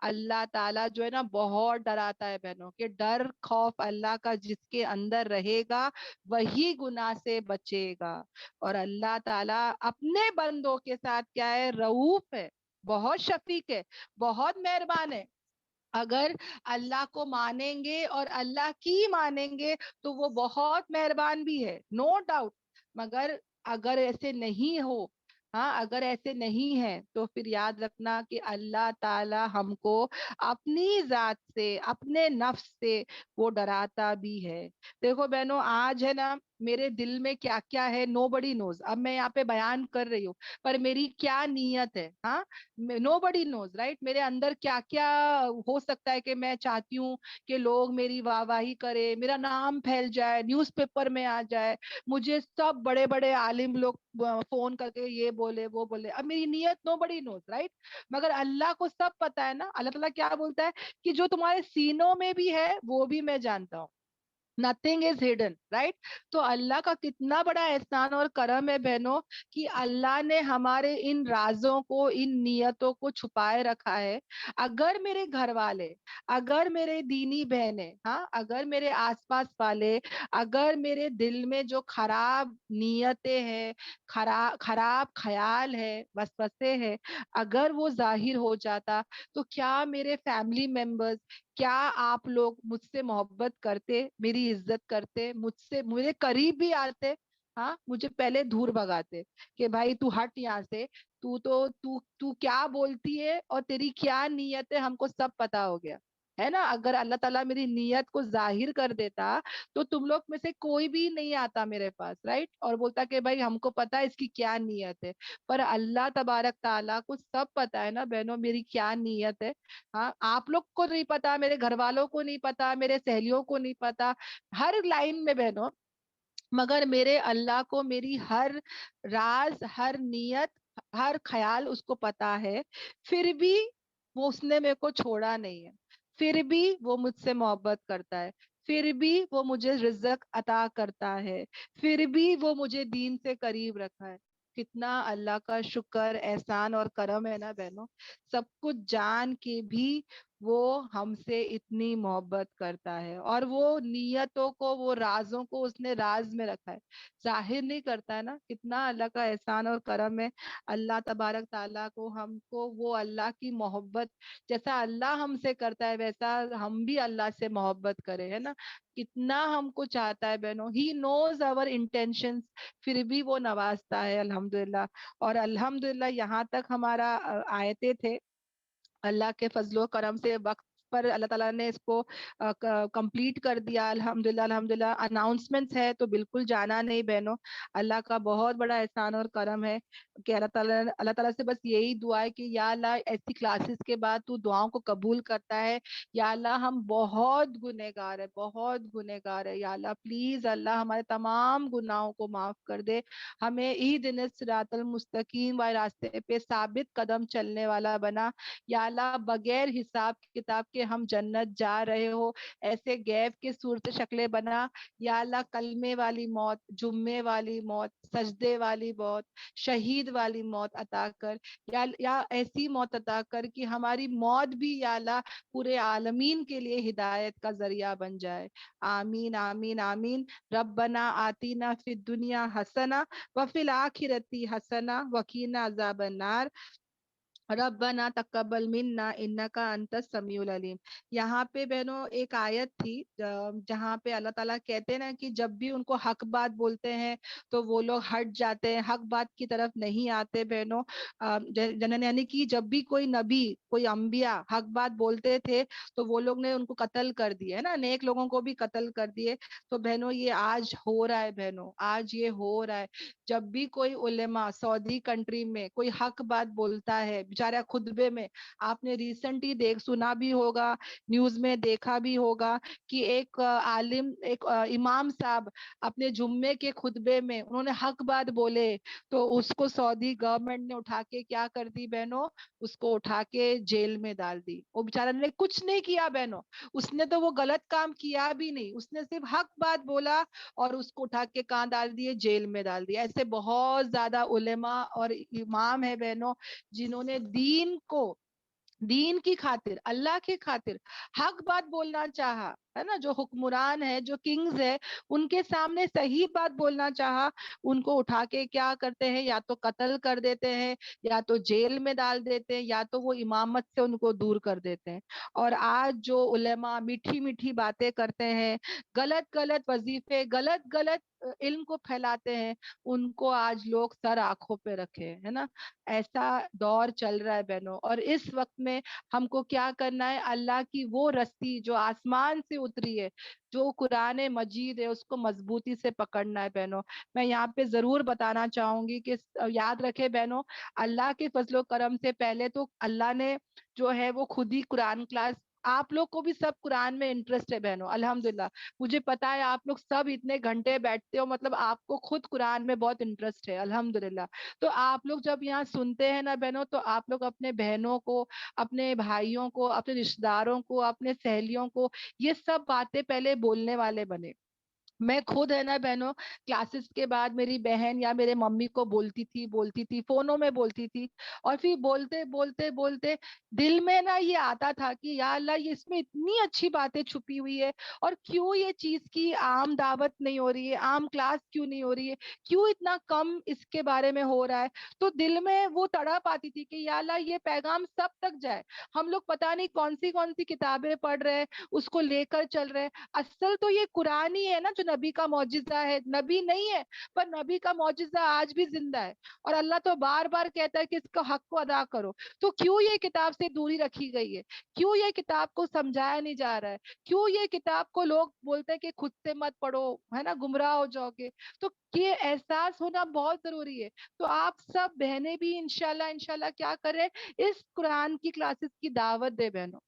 اللہ تعالیٰ جو ہے نا بہت ڈراتا ہے بہنوں، کہ ڈر خوف اللہ کا جس کے اندر رہے گا وہی گناہ سے بچے گا. اور اللہ تعالیٰ اپنے بندوں کے ساتھ کیا ہے؟ رؤوف ہے، بہت شفیق ہے، بہت مہربان ہے. اگر اللہ کو مانیں گے اور اللہ کی مانیں گے تو وہ بہت مہربان بھی ہے، نو ڈاؤٹ. مگر اگر ایسے نہیں ہو، ہاں اگر ایسے نہیں ہے تو پھر یاد رکھنا کہ اللہ تعالی ہم کو اپنی ذات سے، اپنے نفس سے وہ ڈراتا بھی ہے. دیکھو بہنوں آج ہے نا میرے دل میں کیا کیا ہے، نو بڈی نوز. اب میں یہاں پہ بیان کر رہی ہوں پر میری کیا نیت ہے، ہاں نو بڈی نوز رائٹ. میرے اندر کیا کیا ہو سکتا ہے کہ میں چاہتی ہوں کہ لوگ میری واہ واہی کرے، میرا نام پھیل جائے، نیوز پیپر میں آ جائے، مجھے سب بڑے بڑے عالم لوگ فون کر کے یہ بولے وہ بولے. اب میری نیت نو بڑی نوز رائٹ. مگر اللہ کو سب پتا ہے نا. اللہ تعالیٰ کیا بولتا ہے کہ جو تمہارے سینوں میں بھی ہے وہ بھی میں جانتا ہوں. Nothing is hidden right. تو اللہ کا کتنا بڑا احسان اور کرم ہے بہنوں کہ اللہ نے ہمارے ان رازوں کو، ان نیتوں کو چھپائے رکھا ہے. اگر میرے گھر والے، اگر میرے دینی بہنیں، ہاں اگر میرے آس پاس والے، اگر میرے دل میں جو خراب نیتیں ہیں، خراب خیال ہے، وسوسے ہیں، اگر وہ ظاہر ہو جاتا تو کیا میرے فیملی ممبرز، کیا آپ لوگ مجھ سے محبت کرتے، میری عزت کرتے، مجھ سے میرے قریب بھی آتے؟ ہاں مجھے پہلے دور بھگاتے کہ بھائی تو ہٹ یہاں سے، تو کیا بولتی ہے اور تیری کیا نیت ہے ہم کو سب پتا ہو گیا ہے نا. اگر اللہ تعالیٰ میری نیت کو ظاہر کر دیتا تو تم لوگ میں سے کوئی بھی نہیں آتا میرے پاس رائٹ، اور بولتا کہ بھائی ہم کو پتا ہے اس کی کیا نیت ہے. پر اللہ تبارک تعالیٰ کو سب پتا ہے نا بہنوں میری کیا نیت ہے. ہاں آپ لوگ کو نہیں پتا، میرے گھر والوں کو نہیں پتا، میرے سہیلیوں کو نہیں پتا، ہر لائن میں بہنوں. مگر میرے اللہ کو میری ہر راز، ہر نیت، ہر خیال اس کو پتا ہے. پھر بھی وہ اس نے میرے کو چھوڑا نہیں ہے، پھر بھی وہ مجھ سے محبت کرتا ہے، پھر بھی وہ مجھے رزق عطا کرتا ہے، پھر بھی وہ مجھے دین سے قریب رکھا ہے. کتنا اللہ کا شکر، احسان اور کرم ہے نا بہنوں. سب کچھ جان کے بھی وہ ہم سے اتنی محبت کرتا ہے، اور وہ نیتوں کو، وہ رازوں کو اس نے راز میں رکھا ہے، ظاہر نہیں کرتا ہے نا. کتنا اللہ کا احسان اور کرم ہے. اللہ تبارک تعالیٰ کو، ہم کو وہ اللہ کی محبت جیسا اللہ ہم سے کرتا ہے ویسا ہم بھی اللہ سے محبت کرے، ہے نا. کتنا ہم کو چاہتا ہے بہنوں. ہی نوز آور انٹینشنز، پھر بھی وہ نوازتا ہے الحمدللہ. اور الحمدللہ یہاں تک ہمارا آیتیں تھے. اللہ کے فضل و کرم سے وقت پر اللہ تعالیٰ نے اس کو کمپلیٹ کر دیا الحمدللہ. الحمدللہ اناؤنسمنٹس ہے تو بالکل جانا نہیں بہنوں. اللہ کا بہت بڑا احسان اور کرم ہے کہ اللہ تعالیٰ سے بس یہی دعا ہے کہ یا اللہ ایسی کلاسز کے بعد تو دعاؤں کو قبول کرتا ہے. یا اللہ ہم بہت گنہگار ہے، بہت گنہگار ہے. یا اللہ پلیز اللہ ہمارے تمام گناہوں کو معاف کر دے، ہمیں اہدنا الصراط المستقیم والے راستے پہ ثابت قدم چلنے والا بنا. یا اللہ بغیر حساب کتاب کے کہ ہم جنت جا رہے ہو، ایسے غیب کے صورت شکلیں بنا یا اللہ، کلمے والی موت، جمعے والی موت، سجدے والی موت، شہید والی موت عطا کر، یا ایسی موت عطا کر کہ ہماری موت بھی یا اللہ پورے عالمین کے لیے ہدایت کا ذریعہ بن جائے. آمین آمین آمین. ربنا آتینا فی الدنیا حسنہ وفی الآخرتی حسنہ وقینا عذاب النار. ربنا تقبل منا انکا انت السمیع العلیم. یہاں پہ بہنوں ایک آیت تھی جہاں پہ اللہ تعالیٰ کہتے ہیں نا کہ جب بھی ان کو حق بات بولتے ہیں تو وہ لوگ ہٹ جاتے ہیں، حق بات کی طرف نہیں آتے بہنوں. یعنی کہ جب بھی کوئی نبی، کوئی انبیاء حق بات بولتے تھے تو وہ لوگ نے ان کو قتل کر دیے نا، نیک لوگوں کو بھی قتل کر دیے. تو بہنوں یہ آج ہو رہا ہے، بہنوں آج یہ ہو رہا ہے. جب بھی کوئی علماء سعودی کنٹری میں کوئی حق بات بولتا ہے بیچارہ خطبے میں، آپ نے ریسنٹلی سنا بھی ہوگا، نیوز میں دیکھا بھی ہوگا کہ ایک عالم، ایک امام صاحب اپنے جمعے کے خطبے میں انہوں نے حق بات بولے تو اس کو سعودی گورنمنٹ نے اٹھا کے کیا کر دی بہنوں، اس کو اٹھا کے جیل میں ڈال دی. وہ بیچارہ نے کچھ نہیں کیا بہنوں، اس نے تو وہ غلط کام کیا بھی نہیں، اس نے صرف حق بات بولا اور اس کو اٹھا کے کہاں ڈال دیے، جیل میں ڈال دیا. ایسے بہت زیادہ علماء اور امام ہے بہنوں جنہوں نے دین کی خاطر، اللہ کی خاطر حق بات بولنا چاہا ہے نا. جو حکمران ہے، جو کنگز ہے، ان کے سامنے صحیح بات بولنا چاہا، ان کو اٹھا کے کیا کرتے ہیں، یا تو قتل کر دیتے ہیں، یا تو جیل میں ڈال دیتے ہیں، یا تو وہ امامت سے ان کو دور کر دیتے ہیں. اور آج جو علماء میٹھی میٹھی باتیں کرتے ہیں، غلط غلط وظیفے، غلط غلط علم کو پھیلاتے ہیں، ان کو آج لوگ سر آنکھوں پہ رکھے ہے نا. ایسا دور چل رہا ہے بہنوں. اور اس وقت میں ہم کو کیا کرنا ہے، اللہ کی وہ رسی جو آسمان سے اتری ہے، جو قرآن مجید ہے، اس کو مضبوطی سے پکڑنا ہے بہنوں. میں یہاں پہ ضرور بتانا چاہوں گی کہ یاد رکھے بہنوں، اللہ کے فضل و کرم سے پہلے تو اللہ نے جو ہے وہ خود ہی قرآن کلاس، آپ لوگ کو بھی سب قرآن میں انٹرسٹ ہے بہنوں الحمدللہ. مجھے پتا ہے آپ لوگ سب اتنے گھنٹے بیٹھتے ہو، مطلب آپ کو خود قرآن میں بہت انٹرسٹ ہے الحمدللہ. تو آپ لوگ جب یہاں سنتے ہیں نا بہنوں، تو آپ لوگ اپنے بہنوں کو، اپنے بھائیوں کو، اپنے رشتہ داروں کو، اپنے سہیلیوں کو یہ سب باتیں پہلے بولنے والے بنے. میں خود ہے نا بہنوں، کلاسز کے بعد میری بہن یا میرے ممی کو بولتی تھی فونوں میں بولتی تھی، اور پھر بولتے بولتے بولتے دل میں نا یہ آتا تھا کہ یا اللہ، یہ اس میں اتنی اچھی باتیں چھپی ہوئی ہے، اور کیوں یہ چیز کی عام دعوت نہیں ہو رہی ہے، عام کلاس کیوں نہیں ہو رہی ہے، کیوں اتنا کم اس کے بارے میں ہو رہا ہے. تو دل میں وہ تڑپ آتی تھی کہ یا اللہ، یہ پیغام سب تک جائے. ہم لوگ پتہ نہیں کون سی کتابیں پڑھ رہے ہیں، اس کو لے کر چل رہے ہیں. اصل تو یہ قرآن ہی ہے نا جو نبی کا معجزہ ہے. نبی نہیں ہے پر نبی کا معجزہ آج بھی زندہ ہے، اور اللہ تو بار بار کہتا ہے کہ اس کا حق کو ادا کرو. تو کیوں یہ کتاب سے دوری رکھی گئی ہے، کیوں یہ کتاب کو سمجھایا نہیں جا رہا ہے، کیوں یہ کتاب کو لوگ بولتے ہیں کہ خود سے مت پڑھو ہے نا، گمراہ ہو جاؤ گے. تو یہ احساس ہونا بہت ضروری ہے. تو آپ سب بہنیں بھی انشاءاللہ کیا کریں، اس قرآن کی کلاسز کی دعوت دے بہنوں،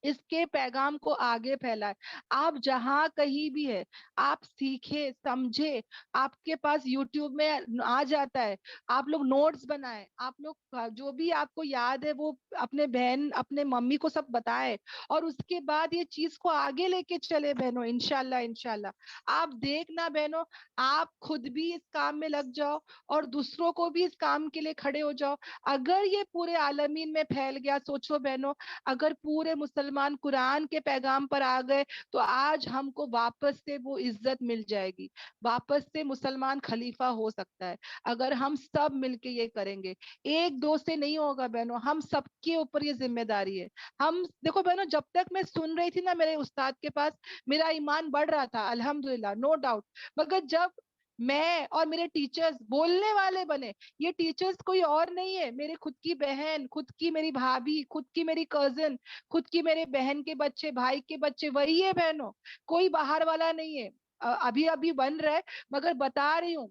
اس کے پیغام کو آگے پھیلائے. آپ جہاں کہیں بھی ہے، آپ سیکھے سمجھے، آپ کے پاس یوٹیوب میں آ جاتا ہے، آپ لوگ نوٹس بنائیں، آپ لوگ جو بھی آپ کو یاد ہے وہ اپنے بہن، اپنے ممی کو سب بتائیں، اور اس کے بعد یہ چیز کو آگے لے کے چلے بہنوں. انشاءاللہ آپ دیکھنا بہنوں، آپ خود بھی اس کام میں لگ جاؤ اور دوسروں کو بھی اس کام کے لیے کھڑے ہو جاؤ. اگر یہ پورے عالمین میں پھیل گیا، سوچو بہنوں، اگر پورے مسلمان قرآن کے پیغام پر آ گئے تو آج ہم کو واپس سے وہ عزت مل جائے گی، واپس سے مسلمان خلیفہ ہو سکتا ہے اگر ہم سب مل کے یہ کریں گے. ایک دو سے نہیں ہوگا بہنوں، ہم سب کے اوپر یہ ذمہ داری ہے. ہم دیکھو بہنوں، جب تک میں سن رہی تھی نا میرے استاد کے پاس، میرا ایمان بڑھ رہا تھا الحمدللہ، نو ڈاؤٹ. مگر جب میں اور میرے ٹیچرز بولنے والے بنے، یہ ٹیچرز کوئی اور نہیں ہے، میرے خود کی بہن، خود کی میری بھابھی، خود کی میری کزن، خود کی میرے بہن کے بچے، بھائی کے بچے، وہی ہے بہنوں، کوئی باہر والا نہیں ہے. ابھی بن رہا ہے، مگر بتا رہی ہوں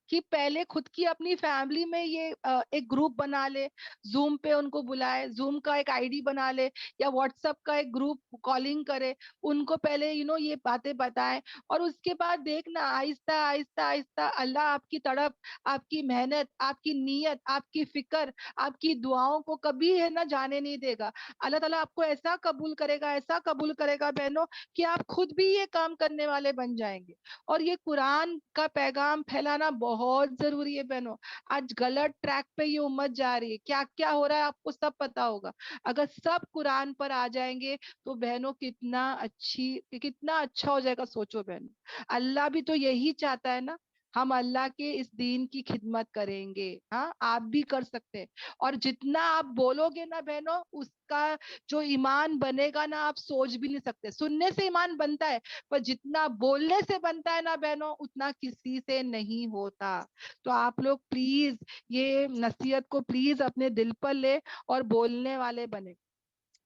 کہ پہلے خود کی اپنی فیملی میں یہ ایک گروپ بنا لے, زوم پہ ان کو بلائے, زوم کا ایک آئی ڈی بنا لے, یا واٹس ایپ کا ایک گروپ کالنگ کرے, ان کو پہلے یہ باتیں بتائیں, اور اس کے بعد دیکھنا آہستہ آہستہ آہستہ اللہ آپ کی تڑپ, آپ کی محنت, آپ کی نیت, آپ کی فکر, آپ کی دعاؤں کو کبھی ہے نا جانے نہیں دے گا. اللہ تعالیٰ آپ کو ایسا قبول کرے گا, ایسا قبول کرے گا بہنوں, کہ آپ خود بھی یہ کام کرنے والے بن جائیں گے. اور یہ قرآن کا پیغام پھیلانا بہت ضروری ہے بہنوں. آج غلط ٹریک پہ یہ امت جا رہی ہے, کیا کیا ہو رہا ہے آپ کو سب پتا ہوگا. اگر سب قرآن پر آ جائیں گے تو بہنوں کتنا اچھا ہو جائے گا. سوچو بہنوں, اللہ بھی تو یہی چاہتا ہے نا, ہم اللہ کے اس دین کی خدمت کریں گے. ہاں, آپ بھی کر سکتے ہیں. اور جتنا آپ بولو گے نا بہنوں, اس کا جو ایمان بنے گا نا, آپ سوچ بھی نہیں سکتے. سننے سے ایمان بنتا ہے, پر جتنا بولنے سے بنتا ہے نا بہنوں, اتنا کسی سے نہیں ہوتا. تو آپ لوگ پلیز یہ نصیحت کو پلیز اپنے دل پر لے اور بولنے والے بنے.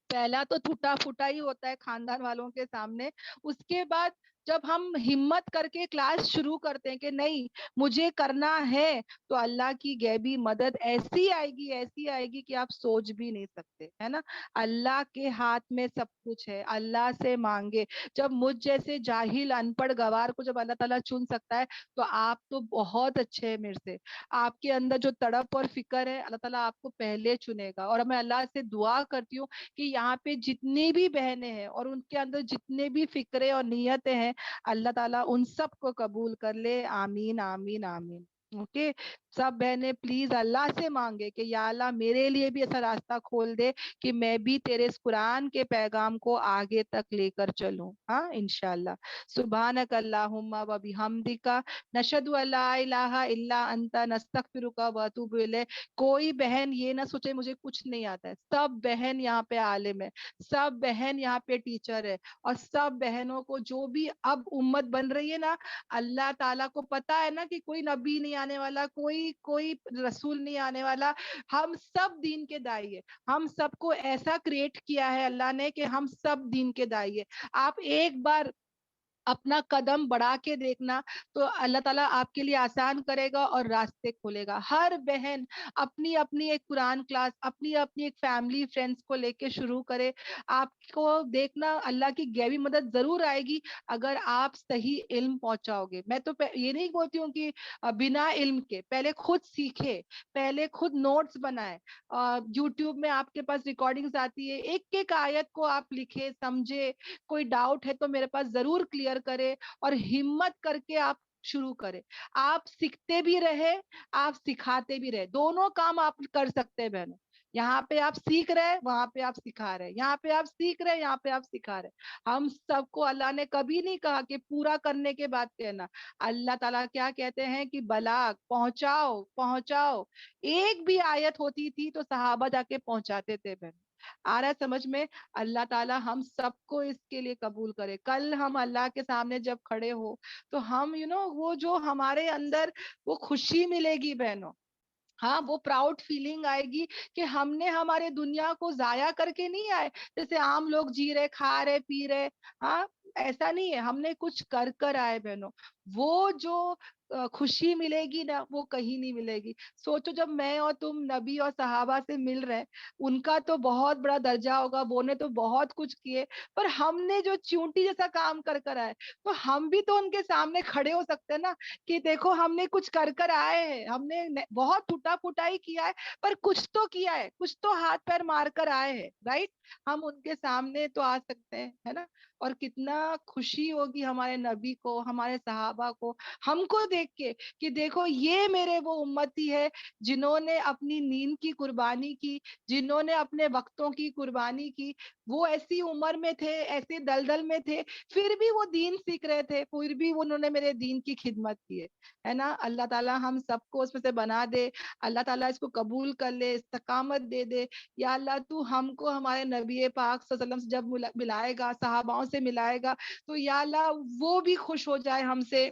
پہلا تو ٹوٹا پھوٹا ہی ہوتا ہے خاندان والوں کے سامنے. اس کے بعد جب ہم ہمت کر کے کلاس شروع کرتے ہیں کہ نہیں مجھے کرنا ہے, تو اللہ کی غیبی مدد ایسی آئے گی کہ آپ سوچ بھی نہیں سکتے, ہے نا. اللہ کے ہاتھ میں سب کچھ ہے, اللہ سے مانگے. جب مجھ جیسے جاہل ان پڑھ گوار کو جب اللہ تعالیٰ چن سکتا ہے, تو آپ تو بہت اچھے ہیں میرے سے. آپ کے اندر جو تڑپ اور فکر ہے, اللہ تعالیٰ آپ کو پہلے چنے گا. اور میں اللہ سے دعا کرتی ہوں کہ یہاں پہ جتنی بھی بہنیں ہیں اور ان کے اندر جتنے بھی فکرے اور نیتیں ہیں, اللہ تعالیٰ ان سب کو قبول کر لے. آمین آمین آمین. اوکے, سب بہنیں پلیز اللہ سے مانگے کہ یا اللہ میرے لیے بھی ایسا راستہ کھول دے کہ میں بھی تیرے اس قرآن کے پیغام کو آگے تک لے کر چلوں. ہاں انشاءاللہ. سبحانک اللہم و بحمدک نشہد ان لا الہ الا انت نستغفرک و اتوب الیک. کوئی بہن یہ نہ سوچے مجھے کچھ نہیں آتا ہے. سب بہن یہاں پہ عالم ہے, سب بہن یہاں پہ ٹیچر ہے, اور سب بہنوں کو جو بھی اب امت بن رہی ہے نا, اللہ تعالیٰ کو پتا ہے نا کہ کوئی نبی نہیں آنے والا, کوئی رسول نہیں آنے والا. ہم سب دین کے دائی ہے. ہم سب کو ایسا کریٹ کیا ہے اللہ نے کہ ہم سب دین کے دائی ہے. آپ ایک بار اپنا قدم بڑھا کے دیکھنا, تو اللہ تعالیٰ آپ کے لیے آسان کرے گا اور راستے کھولے گا. ہر بہن اپنی اپنی ایک قرآن کلاس, اپنی اپنی ایک فیملی فرینڈس کو لے کے شروع کرے. آپ کو دیکھنا اللہ کی غیبی مدد ضرور آئے گی اگر آپ صحیح علم پہنچاؤ گے. میں تو یہ نہیں بولتی ہوں کہ بنا علم کے, پہلے خود سیکھے, پہلے خود نوٹس بنائے. یوٹیوب میں آپ کے پاس ریکارڈنگز آتی ہے, ایک ایک آیت کو آپ لکھے سمجھے. کوئی ڈاؤٹ ہے تو میرے پاس ضرور کلیئر کرے, اور ہمت کر کے آپ شروع کرے. آپ سیکھتے بھی رہے, آپ سکھاتے بھی رہے, دونوں کام آپ کر سکتے ہیں بہنوں. یہاں پہ آپ سیکھ رہے, وہاں پہ آپ سکھا رہے, یہاں پہ آپ سیکھ رہے, یہاں پہ آپ سکھا رہے. ہم سب کو اللہ نے کبھی نہیں کہا کہ پورا کرنے کے بعد کہنا. اللہ تعالیٰ کیا کہتے ہیں کہ بلاغ, پہنچاؤ پہنچاؤ. ایک بھی آیت ہوتی تھی تو صحابہ جا کے پہنچاتے تھے بہن. آ رہا ہے سمجھ میں؟ اللہ تعالیٰ ہم سب کو اس کے لیے قبول کرے. کل ہم اللہ کے سامنے جب کھڑے ہو تو ہم وہ جو ہمارے اندر وہ خوشی ملے گی بہنوں, ہاں وہ پراؤڈ فیلنگ آئے گی کہ ہم نے ہمارے دنیا کو ضائع کر کے نہیں آئے جیسے عام لوگ جی رہے, کھا رہے, پی رہے. ہاں ایسا نہیں ہے, ہم نے کچھ کر آئے بہنوں. وہ جو خوشی ملے گی نا, وہ کہیں نہیں ملے گی. سوچو جب میں اور تم نبی اور صحابہ سے مل رہے, ان کا تو بہت بڑا درجہ ہوگا, وہ نے تو بہت کچھ کیے, پر ہم نے جو چونٹی جیسا کام کر آئے, تو ہم بھی تو ان کے سامنے کھڑے ہو سکتے ہیں نا کہ دیکھو ہم نے کچھ کر آئے ہیں, ہم نے بہت ٹوٹا پھوٹا ہی کیا ہے, پر کچھ تو کیا ہے, کچھ تو ہاتھ پیر مار کر آئے ہیں. رائٹ, ہم ان کے سامنے تو آ سکتے ہیں, ہے نا. اور کتنا خوشی ہوگی ہمارے نبی کو, ہمارے صحابہ کو, ہم کو دیکھ کے کہ دیکھو یہ میرے وہ امتی ہے جنہوں نے اپنی نیند کی قربانی کی, جنہوں نے اپنے وقتوں کی قربانی کی. وہ ایسی عمر میں تھے, ایسے دلدل میں تھے, پھر بھی وہ دین سیکھ رہے تھے, پھر بھی انہوں نے میرے دین کی خدمت کی ہے نا. اللہ تعالیٰ ہم سب کو اس میں سے بنا دے. اللہ تعالیٰ اس کو قبول کر لے, استقامت دے دے. یا اللہ تو ہم کو ہمارے نبی پاک صلی اللہ علیہ وسلم سے جب ملائے گا, صحاباؤں سے ملائے گا, تو یا اللہ وہ بھی خوش ہو جائے ہم سے,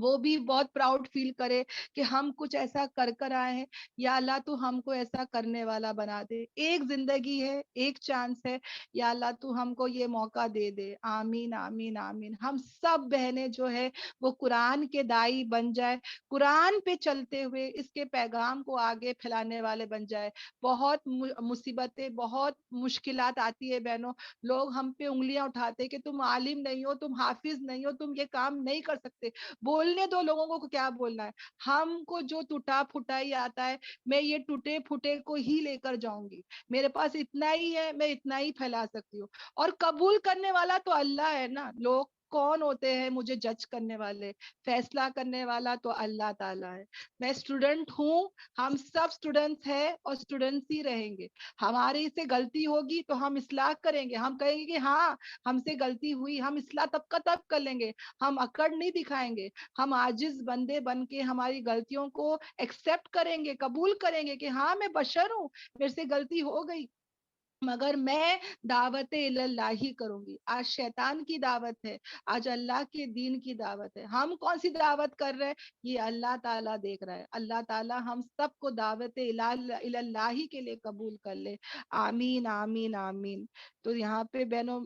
وہ بھی بہت پراؤڈ فیل کرے کہ ہم کچھ ایسا کر کر آئے ہیں. یا اللہ تو ہم کو ایسا کرنے والا بنا دے. ایک زندگی ہے, ایک چانس ہے, یا اللہ تو ہم کو یہ موقع دے دے. آمین آمین آمین. ہم سب بہنیں جو ہے وہ قرآن کے دائی بن جائے, قرآن پہ چلتے ہوئے اس کے پیغام کو آگے پھیلانے والے بن جائے. بہت مصیبتیں, بہت مشکلات آتی ہے بہنوں. لوگ ہم پہ انگلیاں اٹھاتے کہ تم عالم نہیں ہو, تم حافظ نہیں ہو, تم یہ کام نہیں کر سکتے. بولنے دو لوگوں کو کیا بولنا ہے. ہم کو جو ٹوٹا پھوٹا ہی آتا ہے, میں یہ ٹوٹے پھوٹے کو ہی لے کر جاؤں گی. میرے پاس اتنا ہی ہے, میں اتنا ہی پھیلا سکتی ہوں. اور قبول کرنے والا تو اللہ ہے نا. لوگ کون ہوتے ہیں مجھے جج کرنے والے؟ فیصلہ کرنے والا تو اللہ تعالیٰ ہے. میں اسٹوڈنٹ ہوں, ہم سب اسٹوڈنٹس ہیں اور اسٹوڈنٹس ہی رہیں گے. ہماری سے غلطی ہوگی تو ہم اصلاح کریں گے. ہم کہیں گے کہ ہاں ہم سے غلطی ہوئی, ہم اصلاح تب کا تب کر لیں گے. ہم اکڑ نہیں دکھائیں گے. ہم عاجز بندے بن کے ہماری غلطیوں کو ایکسپٹ کریں گے, قبول کریں گے کہ ہاں میں بشر ہوں, میرے سے غلطی ہو گئی, مگر میں دعوت اللہ ہی کروں گی. آج شیطان کی دعوت ہے, آج اللہ کے دین کی دعوت ہے. ہم کون سی دعوت کر رہے ہیں, یہ اللہ تعالیٰ دیکھ رہا ہے. اللہ تعالیٰ ہم سب کو دعوت اللہ ہی کے لیے قبول کر لے. آمین آمین آمین. تو یہاں پہ بہنوں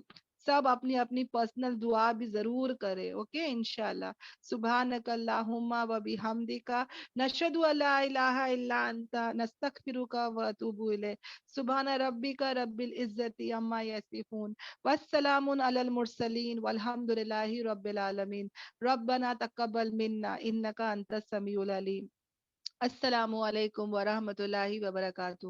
سب اپنی اپنی پرسنل دعا بھی ضرور کرے. اوکے انشاءاللہ. سبحانک اللہم و بحمدک, نشہد ان لا الہ الا انت, نستغفرک و اتوب الیک. سبحان ربک رب العزت عما یصفون, والسلام علی المرسلین, والحمد للہ رب العالمین. ربنا تقبل منا انک انت السمیع العلیم. السلام علیکم ورحمۃ اللہ وبرکاتہ.